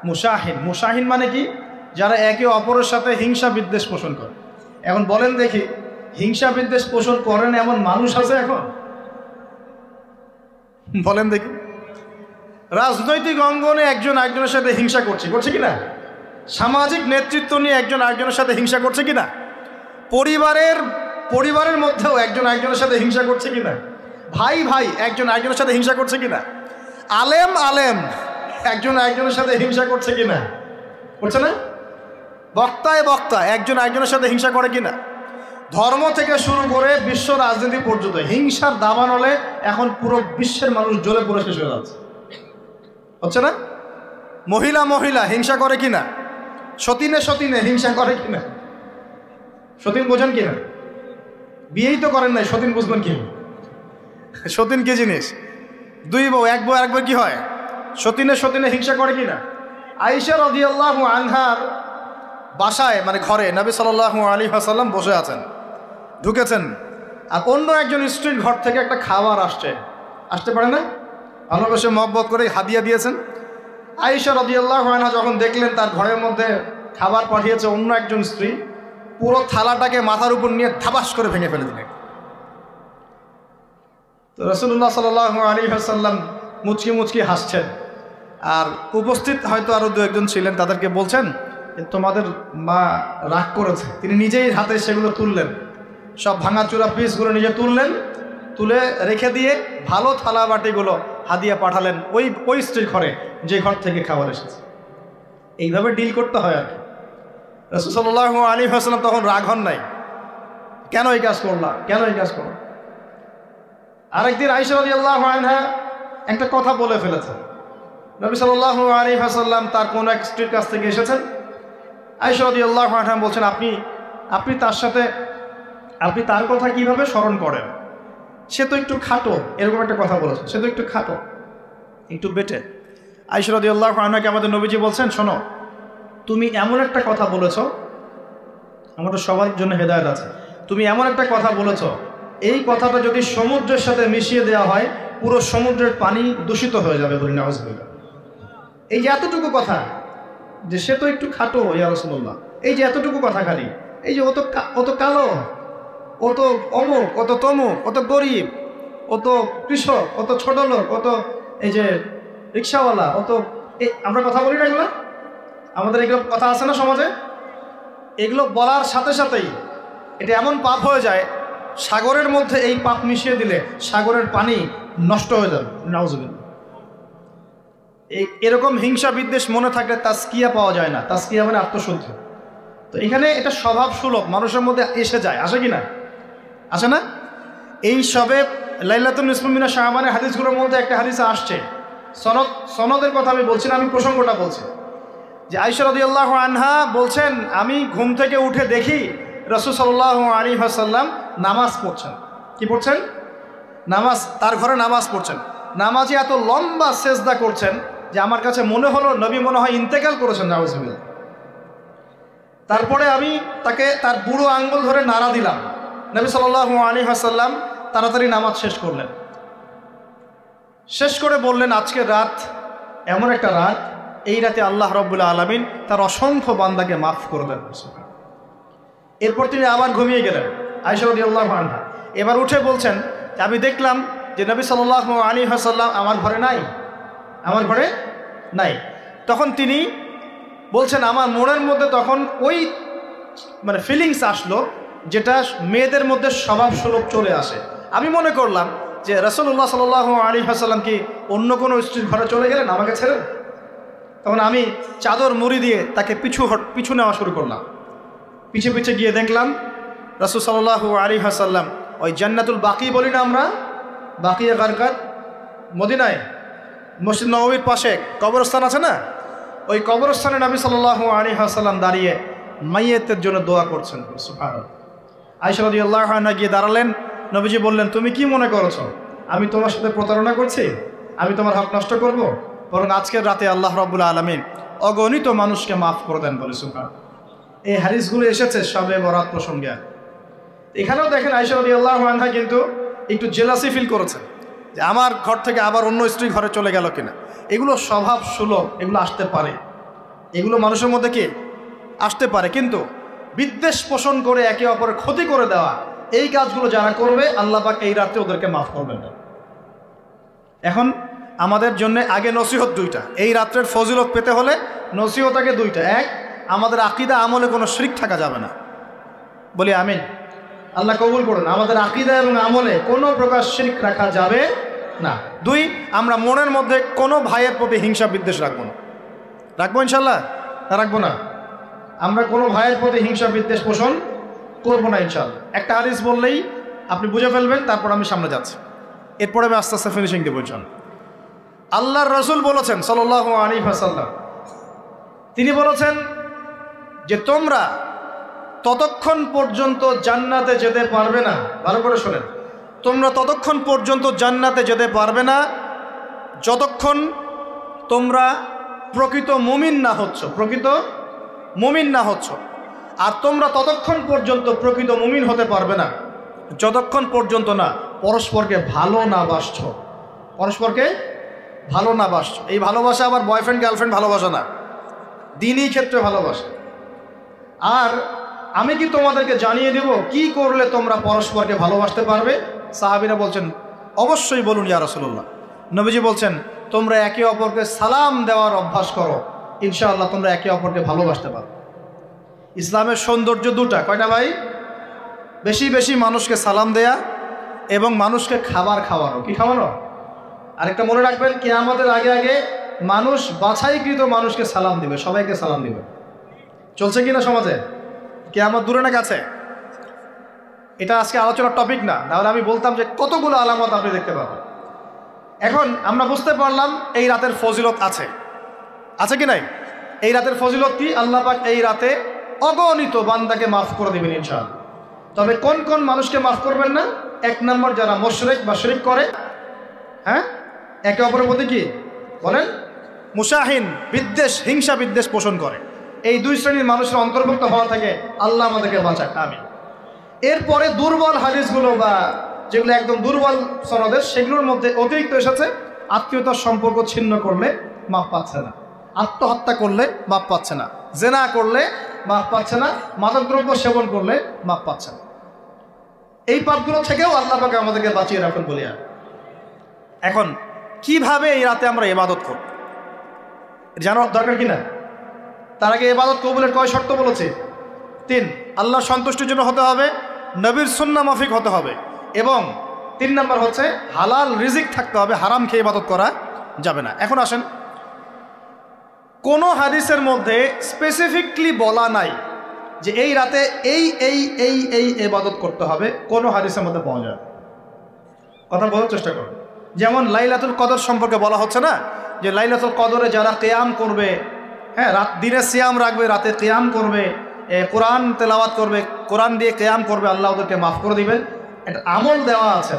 মুশাহিন। মুশাহিন মানে কি? যারা একে অপরের সাথে হিংসা বিদ্বেষ পোষণ করে। এখন বলেন দেখি, হিংসা বিদ্বেষ পোষণ করেন এমন মানুষ আছে এখন? বলেন দেখি। রাজনৈতিক অঙ্গনে একজন আরেকজনের সাথে হিংসা করছে কিনা? সামাজিক নেতৃত্ব নিয়ে একজন আরেকজনের সাথে হিংসা করছে কিনা? পরিবারের মধ্যেও একজন আরেকজনের সাথে হিংসা করছে কিনা? ভাই একজন আরেকজনের সাথে হিংসা করছে কিনা? আলেম একজন আরেকজনের সাথে হিংসা করছে কিনা? করছে না? বক্তা একজন আরেকজনের সাথে হিংসা করে কিনা? ধর্ম থেকে শুরু করে বিশ্ব রাজনীতি পর্যন্ত হিংসার দাবানলে এখন পুরো বিশ্বের মানুষ জ্বলে পুরো শেষ হয়ে যাচ্ছে, হচ্ছে না? মহিলা হিংসা করে কিনা? সতীনে হিংসা করে কিনা? সতীন বোঝেন কিনা? বিয়েই তো করেন নাই, সতীন বুঝবেন কি? সতীন কি জিনিস? দুই বউ, এক বউ আরেকবার কি হয়? সতীনে হিংসা করে কিনা? আয়েশা রাদিয়াল্লাহু আনহার বাসায়, মানে ঘরে নবী সাল্লাল্লাহু আলাইহি ওয়াসাল্লাম বসে আছেন, ঢুকেছেন, আর অন্য একজন স্ত্রীর ঘর থেকে একটা খাবার আসতে পারে না? ভালোবেসে মহব্বত করে হাদিয়া দিয়েছেন। আয়েশা রাদিয়াল্লাহু আনহা যখন দেখলেন তার ঘরের মধ্যে খাবার পাঠিয়েছে অন্য একজন স্ত্রী, পুরো থালাটাকে মাথার উপর নিয়ে ধাবাস করে ভেঙে ফেলে দিলেন। তো রাসূলুল্লাহ সাল্লাল্লাহু আলাইহি ওয়াসাল্লাম মুচকি মুচকি হাসছেন, আর উপস্থিত হয়তো আরও দু একজন ছিলেন, তাদেরকে বলছেন তোমাদের মা রাগ করেছে। তিনি নিজেই হাতে সেগুলো তুললেন, সব ভাঙাচোরা পিসগুলো নিজে তুললেন, তুলে রেখে দিয়ে ভালো থালা বাটিগুলো হাদিয়া পাঠালেন ওই স্ত্রীর ঘরে যে ঘর থেকে খাবার এসেছে। এইভাবে ডিল করতে হয় আর কি। রাসূল সাল্লাল্লাহু আলাইহি ওয়াসাল্লাম তখন রাগ হন নাই, কেন এই কাজ করলাম, কেন এই কাজ করলাম। আরেকদিন আয়েশা রাদিয়াল্লাহু আনহা একটা কথা বলে ফেলেছেন। নবী সাল্লাল্লাহু আলাইহি ওয়াসাল্লাম তার কোন এক স্ত্রীর কাছ থেকে এসেছেন। আয়েশা রাদিয়াল্লাহু আনহা বলছেন, আপনি তার সাথে আপনি তার কথা কিভাবে স্মরণ করেন? সে তো একটু খাটো, এরকম একটা কথা বলেছেন, সে তো একটু খাটো, একটু বেটে। আয়েশা রাদিয়াল্লাহু আনহাকে আমাদের নবীজি বলছেন, শোনো, তুমি এমন একটা কথা বলেছ, আমাদের সবার জন্য হেদায়েত আছে, তুমি এমন একটা কথা বলেছ, এই কথাটা যদি সমুদ্রের সাথে মিশিয়ে দেওয়া হয় পুরো সমুদ্রের পানি দূষিত হয়ে যাবে, বলি নাউযুবিল্লাহ। এই যে এতটুকু কথা, যে সে তো একটু খাটো ইয়া রাসূলুল্লাহ, এই যে এতটুকু কথা খালি, এই যে অত কালো, অত অমুক, অত তমুক, অত গরিব, অত কৃষক, অত ছোট লোক, অত এই যে রিক্সাওয়ালা, অত আমরা কথা বলি না এগুলো, আমাদের এগুলো কথা আছে না সমাজে। এগুলো বলার সাথে সাথেই এটা এমন পাপ হয়ে যায়, সাগরের মধ্যে এই পাপ মিশিয়ে দিলে সাগরের পানি নষ্ট হয়ে যাবে, নাউযুবিল্লাহ। এরকম হিংসা বিদ্বেষ মনে থাকলে তাজকিয়া পাওয়া যায় না। তাজকিয়া মানে আত্মশুদ্ধি। তো এখানে এটা স্বভাব সুলভ মানুষের মধ্যে এসে যায়, আসে কি না, আসে না? এই সবে লাইলাতুন নিসফু মিনাশ শাবানের হাদিসগুলোর মধ্যে একটা হাদিসে আসছে, সনদের কথা আমি বলছি না, আমি প্রসঙ্গটা বলছি, যে আয়েশা রাদিয়াল্লাহু আনহা বলছেন, আমি ঘুম থেকে উঠে দেখি রাসূল সাল্লাল্লাহু আলাইহি ওয়াসাল্লাম নামাজ পড়ছেন। কি পড়ছেন? নামাজ, তার ঘরে নামাজ পড়ছেন। নামাজে এত লম্বা সেজদা করছেন যে আমার কাছে মনে হলো নবী মনে হয় ইন্তেকাল করেছেন, নাউযুবিল্লাহ। তারপরে আমি তাকে তার বুড়ো আঙ্গুল ধরে নাড়া দিলাম। নবী সাল্লাল্লাহু আলাইহি ওয়াসাল্লাম তাড়াতাড়ি নামাজ শেষ করলেন, শেষ করে বললেন, আজকের রাত এমন একটা রাত, এই রাতে আল্লাহ রাব্বুল আলামিন তার অসংখ্য বান্দাকে মাফ করে দেন। এরপর তিনি আবার ঘুমিয়ে গেলেন, আয়েশা রাদিয়াল্লাহু আনহা। এবার উঠে বলছেন, আমি দেখলাম যে নবী সাল্লাল্লাহু আলাইহি ওয়াসাল্লাম আমার ঘরে নাই। তখন তিনি বলছেন, আমার মনের মধ্যে তখন ওই মানে ফিলিংস আসলো যেটা মেয়েদের মধ্যে স্বভাব সুলভ চলে আসে। আমি মনে করলাম যে রাসূলুল্লাহ সাল্লাল্লাহু আলাইহি ওয়াসাল্লাম কি অন্য কোনো স্ত্রীর ঘরে চলে গেলেন আমাকে ছেড়ে। তখন আমি চাদর মুড়ি দিয়ে তাকে পিছু নেওয়া শুরু করলাম। পিছে পিছে গিয়ে দেখলাম রাসূল সাল্লাল্লাহু আলাইহি ওয়াসাল্লাম ওই জান্নাতুল বাকি বলি না আমরা, বাকিয়ে গারকাত, মদিনায় মসজিদ নববীর পাশে কবরস্থান আছে না, ওই কবরস্থানে নবী সাল্লাল্লাহু আলাইহি ওয়াসাল্লাম দাঁড়িয়ে মাইয়েতের জন্য দোয়া করছেন। সুবহানাল্লাহ। আয়েশা রাদিয়াল্লাহু আনহা গিয়ে দাঁড়ালেন, নবীজি বললেন, তুমি কি মনে করছো আমি তোমার সাথে প্রতারণা করছি, আমি তোমার হক নষ্ট করব? বরং আজকের রাতে আল্লাহ রাব্বুল আলামিন অগণিত মানুষকে মাফ করে দেন, বলে সুবহানাল্লাহ। এই হাদিসগুলো এসেছে শবে বরাত প্রসঙ্গে। এখানেও দেখেন আয়েশা রাদিয়াল্লাহু আনহা কিন্তু একটু জেলাসি ফিল করেছেন যে আমার ঘর থেকে আবার অন্য স্ত্রী ঘরে চলে গেল কিনা। এগুলো স্বভাব সুলভ, এগুলো আসতে পারে, এগুলো মানুষের মধ্যে কি আসতে পারে, কিন্তু বিদ্বেষ পোষণ করে একে অপরের ক্ষতি করে দেওয়া, এই কাজগুলো যারা করবে আল্লাহ পাক এই রাতে ওদেরকে মাফ করবেন না। এখন আমাদের জন্য আগে নসিহত দুইটা, এই রাত্রের ফজিলত পেতে হলে নসিহত আগে দুইটা। এক, আমাদের আকীদা আমলে কোনো শিরক থাকা যাবে না, বলি আমিন। আল্লাহ কবুল করুন। আমাদের আকীদা এবং আমলে কোনো প্রকার শিরক রাখা যাবে না। দুই, আমরা মনের মধ্যে কোনো ভাইয়ের প্রতি হিংসা বিদ্বেষ রাখবো না। রাখবো ইনশাল্লাহ? রাখবো না। আমরা কোনো ভাইয়ের প্রতি হিংসা বিদ্বেষ পোষণ করবো না ইনশাল্লাহ। একটা হাদিস বললেই আপনি বুঝে ফেলবেন, তারপর আমি সামনে যাচ্ছি, এরপরে আমি আস্তে আস্তে ফিনিশিং দেবো ইনশাল্লাহ। আল্লাহর রাসূল বলেছেন সাল্লাল্লাহু আলাইহি ওয়াসাল্লাম, তিনি বলেছেন যে তোমরা ততক্ষণ পর্যন্ত জান্নাতে যেতে পারবে না, ভালো করে শোনেন, তোমরা ততক্ষণ পর্যন্ত জান্নাতে যেতে পারবে না যতক্ষণ তোমরা প্রকৃত মুমিন না হচ্ছ, প্রকৃত মুমিন না হচ্ছ। আর তোমরা ততক্ষণ পর্যন্ত প্রকৃত মুমিন হতে পারবে না যতক্ষণ পর্যন্ত না পরস্পরকে ভালো না বাসছ, পরস্পরকে ভালো না বাসছো। এই ভালোবাসা আবার বয়ফ্রেন্ড গার্লফ্রেন্ড ভালোবাসা না, দিনই ক্ষেত্রে ভালোবাসা। আর আমি কি তোমাদেরকে জানিয়ে দেব কি করলে তোমরা পরস্পরকে ভালোবাসতে পারবে? সাহাবীরা বলছেন অবশ্যই বলুন ইয়া রাসূলুল্লাহ। নবীজি বলছেন তোমরা একে অপরকে সালাম দেওয়ার অভ্যাস করো, ইনশাআল্লাহ তোমরা একে অপরকে ভালোবাসতে পারবে। ইসলামের সৌন্দর্য দুটা, কয়টা ভাই? বেশি বেশি মানুষকে সালাম দেয়া এবং মানুষকে খাবার খাওয়ানো। কি খাওয়ানো? আরেকটা মনে রাখবেন, কিয়ামতের আগে আগে মানুষ বাছাইকৃত মানুষকে সালাম দিবে, সবাইকে সালাম দিবে। চলছে কিনা সমাজে? কিয়ামত দূরে না কাছে? এটা আজকে আলোচনার টপিক না, তাহলে আমি বলতাম যে কতগুলো আলামত আপনি দেখতে পাবেন। এখন আমরা বুঝতে পারলাম এই রাতের ফজিলত আছে, আছে কি নাই? এই রাতের ফজিলত কি? আল্লাহ পাক এই রাতে অগণিত বান্দাকে মাফ করে দিবেন ইনশাআল্লাহ। তবে কোন কোন মানুষকে মাফ করবেন না? এক নম্বর, যারা মুশরিক বা শিরক করে, হ্যাঁ, একে অপরের প্রতি কি বলেন, মুশাহিন, বিদ্বেষ, হিংসা বিদ্বেষ পোষণ করে, এই দুই শ্রেণীর মানুষের অন্তর্ভুক্ত হওয়া থেকে আল্লাহ আমাদেরকে বাঁচাক, আমিন। এরপরে দুর্বল হাদিসগুলো বা যেগুলো একদম দুর্বল সনদের, সেগুলোর মধ্যে অতিরিক্ত এসেছে আত্মীয়তার সম্পর্ক ছিন্ন করলে মাপ পাচ্ছে না, আত্মহত্যা করলে মাপ পাচ্ছে না, জেনা করলে মাপ পাচ্ছে না, মাদকদ্রব্য সেবন করলে মাপ পাচ্ছে না। এই পাপগুলো থেকেও আল্লাহ পাক আমাদেরকে বাঁচিয়ে রাখুন বলিয়া। এখন কিভাবে এই রাতে আমরা ইবাদত করব জানার দরকার কিনা? তার আগে ইবাদত কবুলের কয় শর্ত বলেছে? 3। আল্লাহর সন্তুষ্টির জন্য হতে হবে, নবীর সুন্নাহ মাফিক হতে হবে, এবং 3 নম্বর হচ্ছে হালাল রিজিক থাকতে হবে, হারাম খেয়ে ইবাদত করা যাবে না। এখন আসেন, কোন হাদিসের মধ্যে স্পেসিফিকলি বলা নাই যে এই রাতে এই এই এই এই ইবাদত করতে হবে, কোন হাদিসের মধ্যে পাওয়া যায়? কথা বলার চেষ্টা করুন। যেমন লাইলাতুল কদর সম্পর্কে বলা হচ্ছে না, যে লাইলাতুল কদরে যারা কিয়াম করবে, হ্যাঁ, রাত দিনে সিয়াম রাখবে, রাতে কিয়াম করবে, কোরআন তেলাওয়াত করবে, কোরআন দিয়ে কিয়াম করবে, আল্লাহ ওদেরকে মাফ করে দিবেন। একটা আমল দেওয়া আছে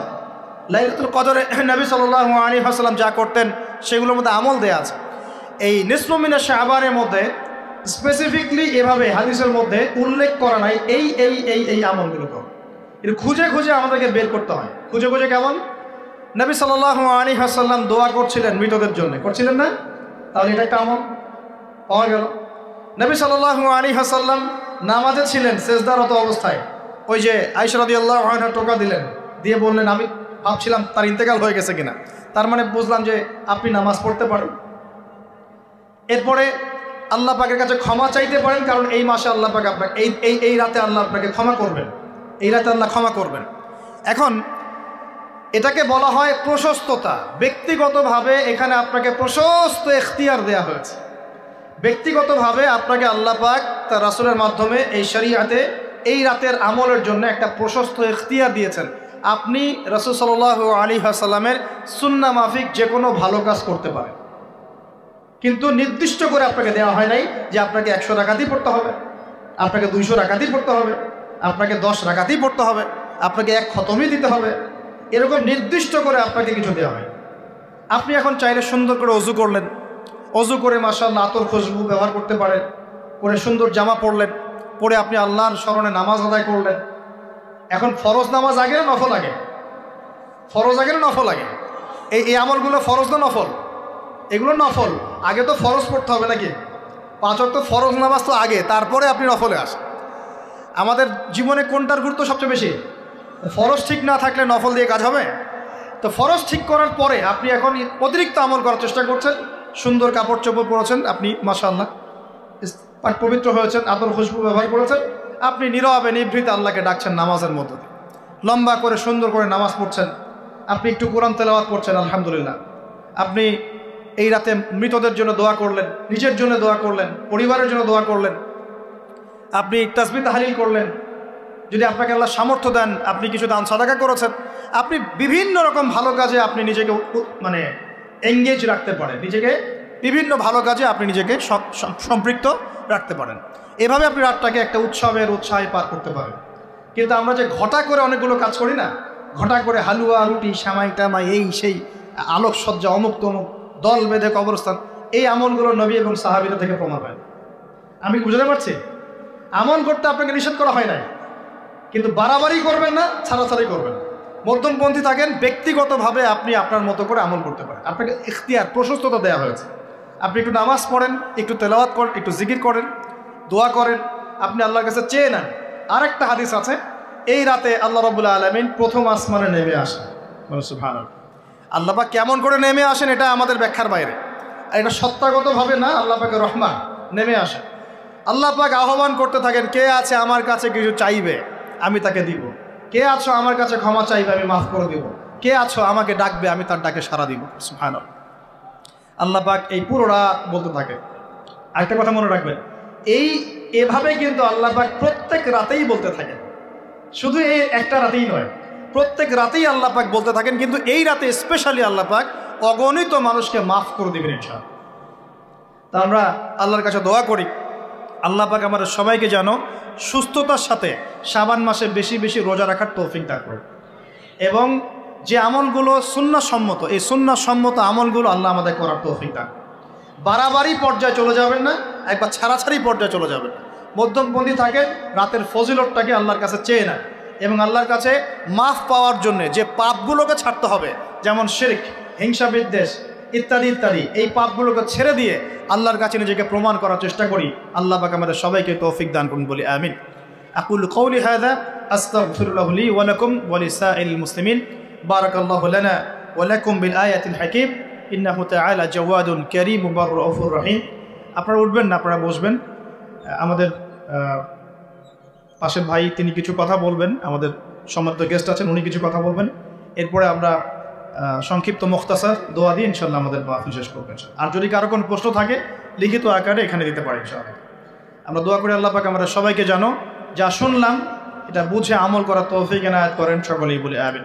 লাইলাতুল কদরে। নবী সাল্লাল্লাহু আলাইহি ওয়াসাল্লাম যা করতেন সেগুলোর মধ্যে আমল দেওয়া আছে। এই নিসফু মিনা শাবানের মধ্যে স্পেসিফিকলি এভাবে হাদিসের মধ্যে উল্লেখ করা নাই এই এই এই এই আমলগুলো করো। এটা খুঁজে খুঁজে আমাদেরকে বের করতে হয়। খুঁজে খুঁজে কেমন? নবী সাল্লাল্লাহু আলাইহি ওয়াসাল্লাম দোয়া করছিলেন মৃতদের জন্য, করছিলেন না? তাহলে এটা একটা আমল পাওয়া গেল। নবী সাল্লাল্লাহু আলাইহি ওয়াসাল্লাম নামাজে ছিলেন, সেজদারত অবস্থায় ওই যে আয়েশা রাদিয়াল্লাহু আনহা টোকা দিলেন, দিয়ে বললেন আমি ভাবছিলাম তার ইন্তেকাল হয়ে গেছে কিনা, তার মানে বুঝলাম যে আপনি নামাজ পড়তে পারেন। এরপরে আল্লাহ পাকের কাছে ক্ষমা চাইতে পারেন, কারণ এই মাসে আল্লাহ পাক আপনাকে এই রাতে আল্লাহ আপনাকে ক্ষমা করবেন, এই রাতে আল্লাহ ক্ষমা করবেন। এখন এটাকে বলা হয় প্রশস্ততা। ব্যক্তিগতভাবে এখানে আপনাকে প্রশস্ত এখতিয়ার দেয়া হয়েছে। ব্যক্তিগতভাবে আপনাকে আল্লাহ পাক তার রাসূলের মাধ্যমে এই শরীয়তে এই রাতের আমলের জন্য একটা প্রশস্ত এখতিয়ার দিয়েছেন। আপনি রাসূল সাল্লাল্লাহু আলাইহি ওয়াসাল্লামের সুন্নাহ মাফিক যে কোনো ভালো কাজ করতে পারেন, কিন্তু নির্দিষ্ট করে আপনাকে দেওয়া হয় নাই যে আপনাকে 100 রাকাতই পড়তে হবে, আপনাকে 200 রাকাতই পড়তে হবে, আপনাকে 10 রাকাতই পড়তে হবে, আপনাকে 1 খতমই দিতে হবে, এরকম নির্দিষ্ট করে আপনাকে কিছু দেওয়া হয়। আপনি এখন চাইলে সুন্দর করে অজু করলেন, অজু করে মাশাআল্লাহ আতর খুশবু ব্যবহার করতে পারেন, করে সুন্দর জামা পরলেন, পরে আপনি আল্লাহর স্মরণে নামাজ আদায় করলেন। এখন ফরজ নামাজ আগে না নফল আগে? ফরজ আগে না নফল আগে? এই আমলগুলো ফরজ না নফল? এগুলো নফল। আগে তো ফরজ পড়তে হবে নাকি? 5 ওয়াক্ত ফরজ নামাজ তো আগে, তারপরে আপনি নফলে আসেন। আমাদের জীবনে কোনটার গুরুত্ব সবচেয়ে বেশি? ফরজ ঠিক না থাকলে নফল দিয়ে কাজ হবে? তো ফরজ ঠিক করার পরে আপনি এখন অতিরিক্ত আমল করার চেষ্টা করছেন, সুন্দর কাপড় চোপড় পরেছেন, আপনি মাশাআল্লাহ পবিত্র হয়েছেন, আতর খুশবু ব্যবহার করেছেন, আপনি নীরবে নিভৃত আল্লাহকে ডাকছেন নামাজের মধ্যে, লম্বা করে সুন্দর করে নামাজ পড়ছেন, আপনি একটু কোরআন তেলাওয়াত করছেন, আলহামদুলিল্লাহ। আপনি এই রাতে মৃতদের জন্য দোয়া করলেন, নিজের জন্য দোয়া করলেন, পরিবারের জন্য দোয়া করলেন, আপনি তাসবিহ তাহলিল করলেন, যদি আপনাকে আল্লাহ সামর্থ্য দেন আপনি কিছু দান সাদাকা করেছেন, আপনি বিভিন্ন রকম ভালো কাজে আপনি নিজেকে মানে এঙ্গেজ রাখতে পারেন, নিজেকে বিভিন্ন ভালো কাজে আপনি নিজেকে সম্পৃক্ত রাখতে পারেন। এভাবে আপনি রাতটাকে একটা উৎসাহে পার করতে পারেন। কিন্তু আমরা যে ঘটা করে অনেকগুলো কাজ করি না, ঘটা করে হালুয়া রুটি সামাই টামাই এই সেই আলোকসজ্জা অমুক তমুক দল বেঁধে কবরস্থান, এই আমলগুলো নবী এবং সাহাবীরা থেকে প্রমাণ হয়। আমি বুঝতে পারছি, আমল করতে আপনাকে নিষেধ করা হয় নাই, কিন্তু বাড়াবাড়ি করবেন না, ছাড়াছাড়ি করবেন। মধ্যমপন্থী থাকেন, ব্যক্তিগতভাবে আপনি আপনার মতো করে আমল করতে পারেন। আপনাকে ইখতিয়ার, প্রশস্ততা দেওয়া হয়েছে। আপনি একটু নামাজ পড়েন, একটু তেলাওয়াত করেন, একটু জিকির করেন, দোয়া করেন, আপনি আল্লাহর কাছে চেয়ে নেন। আরেকটা হাদিস আছে, এই রাতে আল্লাহ রাব্বুল আলামিন প্রথম আসমানে নেমে আসেন। সুবহানাল্লাহ। আল্লাহ পাক কেমন করে নেমে আসেন এটা আমাদের ব্যাখ্যার বাইরে, আর এটা সত্তাগতভাবে না, আল্লাহ পাকের রহমান নেমে আসেন। আল্লাহ পাক আহ্বান করতে থাকেন, কে আছে আমার কাছে কিছু চাইবে আমি তাকে দিব, কে আছো আমার কাছে ক্ষমা চাইবে আমি মাফ করে দিব, কে আছো আমাকে ডাকবে আমি তার ডাকে সাড়া দিব। সুবহানাল্লাহ। আল্লাহ পাক এই পুরো রাত বলতে থাকে। আরেকটা কথা মনে রাখবেন, এভাবে কিন্তু আল্লাহ পাক প্রত্যেক রাতেই বলতে থাকেন, শুধু এই একটা রাতেই নয়, প্রত্যেক রাতেই আল্লাহ পাক বলতে থাকেন। কিন্তু এই রাতে স্পেশালি আল্লাহ পাক অগণিত মানুষকে মাফ করে দিবেন ইনশাআল্লাহ। তা আমরা আল্লাহর কাছে দোয়া করি, আল্লাহ পাক আমাদের সবাইকে যেন সুস্থতার সাথে শাবান মাসে বেশি বেশি রোজা রাখার তৌফিক দান করে, এবং যে আমলগুলো সুন্নাহসম্মত, এই সুন্নাহসম্মত আমলগুলো আল্লাহ আমাদের করার তৌফিক দান। বাড়াবাড়ি পর্যায়ে চলে যাবেন না, একবার ছাড়াছাড়ি পর্যায়ে চলে যাবেন। মধ্যমপন্থী থাকে, রাতের ফজিলতটাকে আল্লাহর কাছে চেয়ে নেন, এবং আল্লাহর কাছে মাফ পাওয়ার জন্য যে পাপগুলোকে ছাড়তে হবে, যেমন শিরক, হিংসা বিদ্বেষ ইত্যাদি ইত্যাদি, এই পাপগুলোকে ছেড়ে দিয়ে আল্লাহর কাছে নিজেকে প্রমাণ করার চেষ্টা করি। আল্লাহ পাক আমাদের সবাইকে তৌফিক দান করুন বলি আমিন। আকুলু কওলি হাযা আস্তাগফিরুল্লাহু লি ওয়া লাকুম ওয়া লিসাইরিল মুসলিমিন। বারাকাল্লাহু লানা ওয়া লাকুম বিল আয়াতিল হাকীম। ইন্নাহু তাআলা জাওয়াদুন কারীমুর রাউফুর রহিম। আপনারা উঠবেন না, আপনারা বসবেন। আমাদের পাশের ভাই তিনি কিছু কথা বলবেন, আমাদের সম্মানিত গেস্ট আছেন উনি কিছু কথা বলবেন, এরপরে আমরা সংক্ষিপ্ত মুখতাসার দোয়া দিয়ে ইনশাল্লাহ আমাদের মাহফিল শেষ করবেন। আর যদি কারো কোনো প্রশ্ন থাকে লিখিত আকারে এখানে দিতে পারি ইনশাআল্লাহ। আমরা দোয়া করি আল্লাহ পাক আমরা সবাইকে জানো যা শুনলাম এটা বুঝে আমল করার তৌফিক এনায়েত করেন, সকলেই বলি আমিন।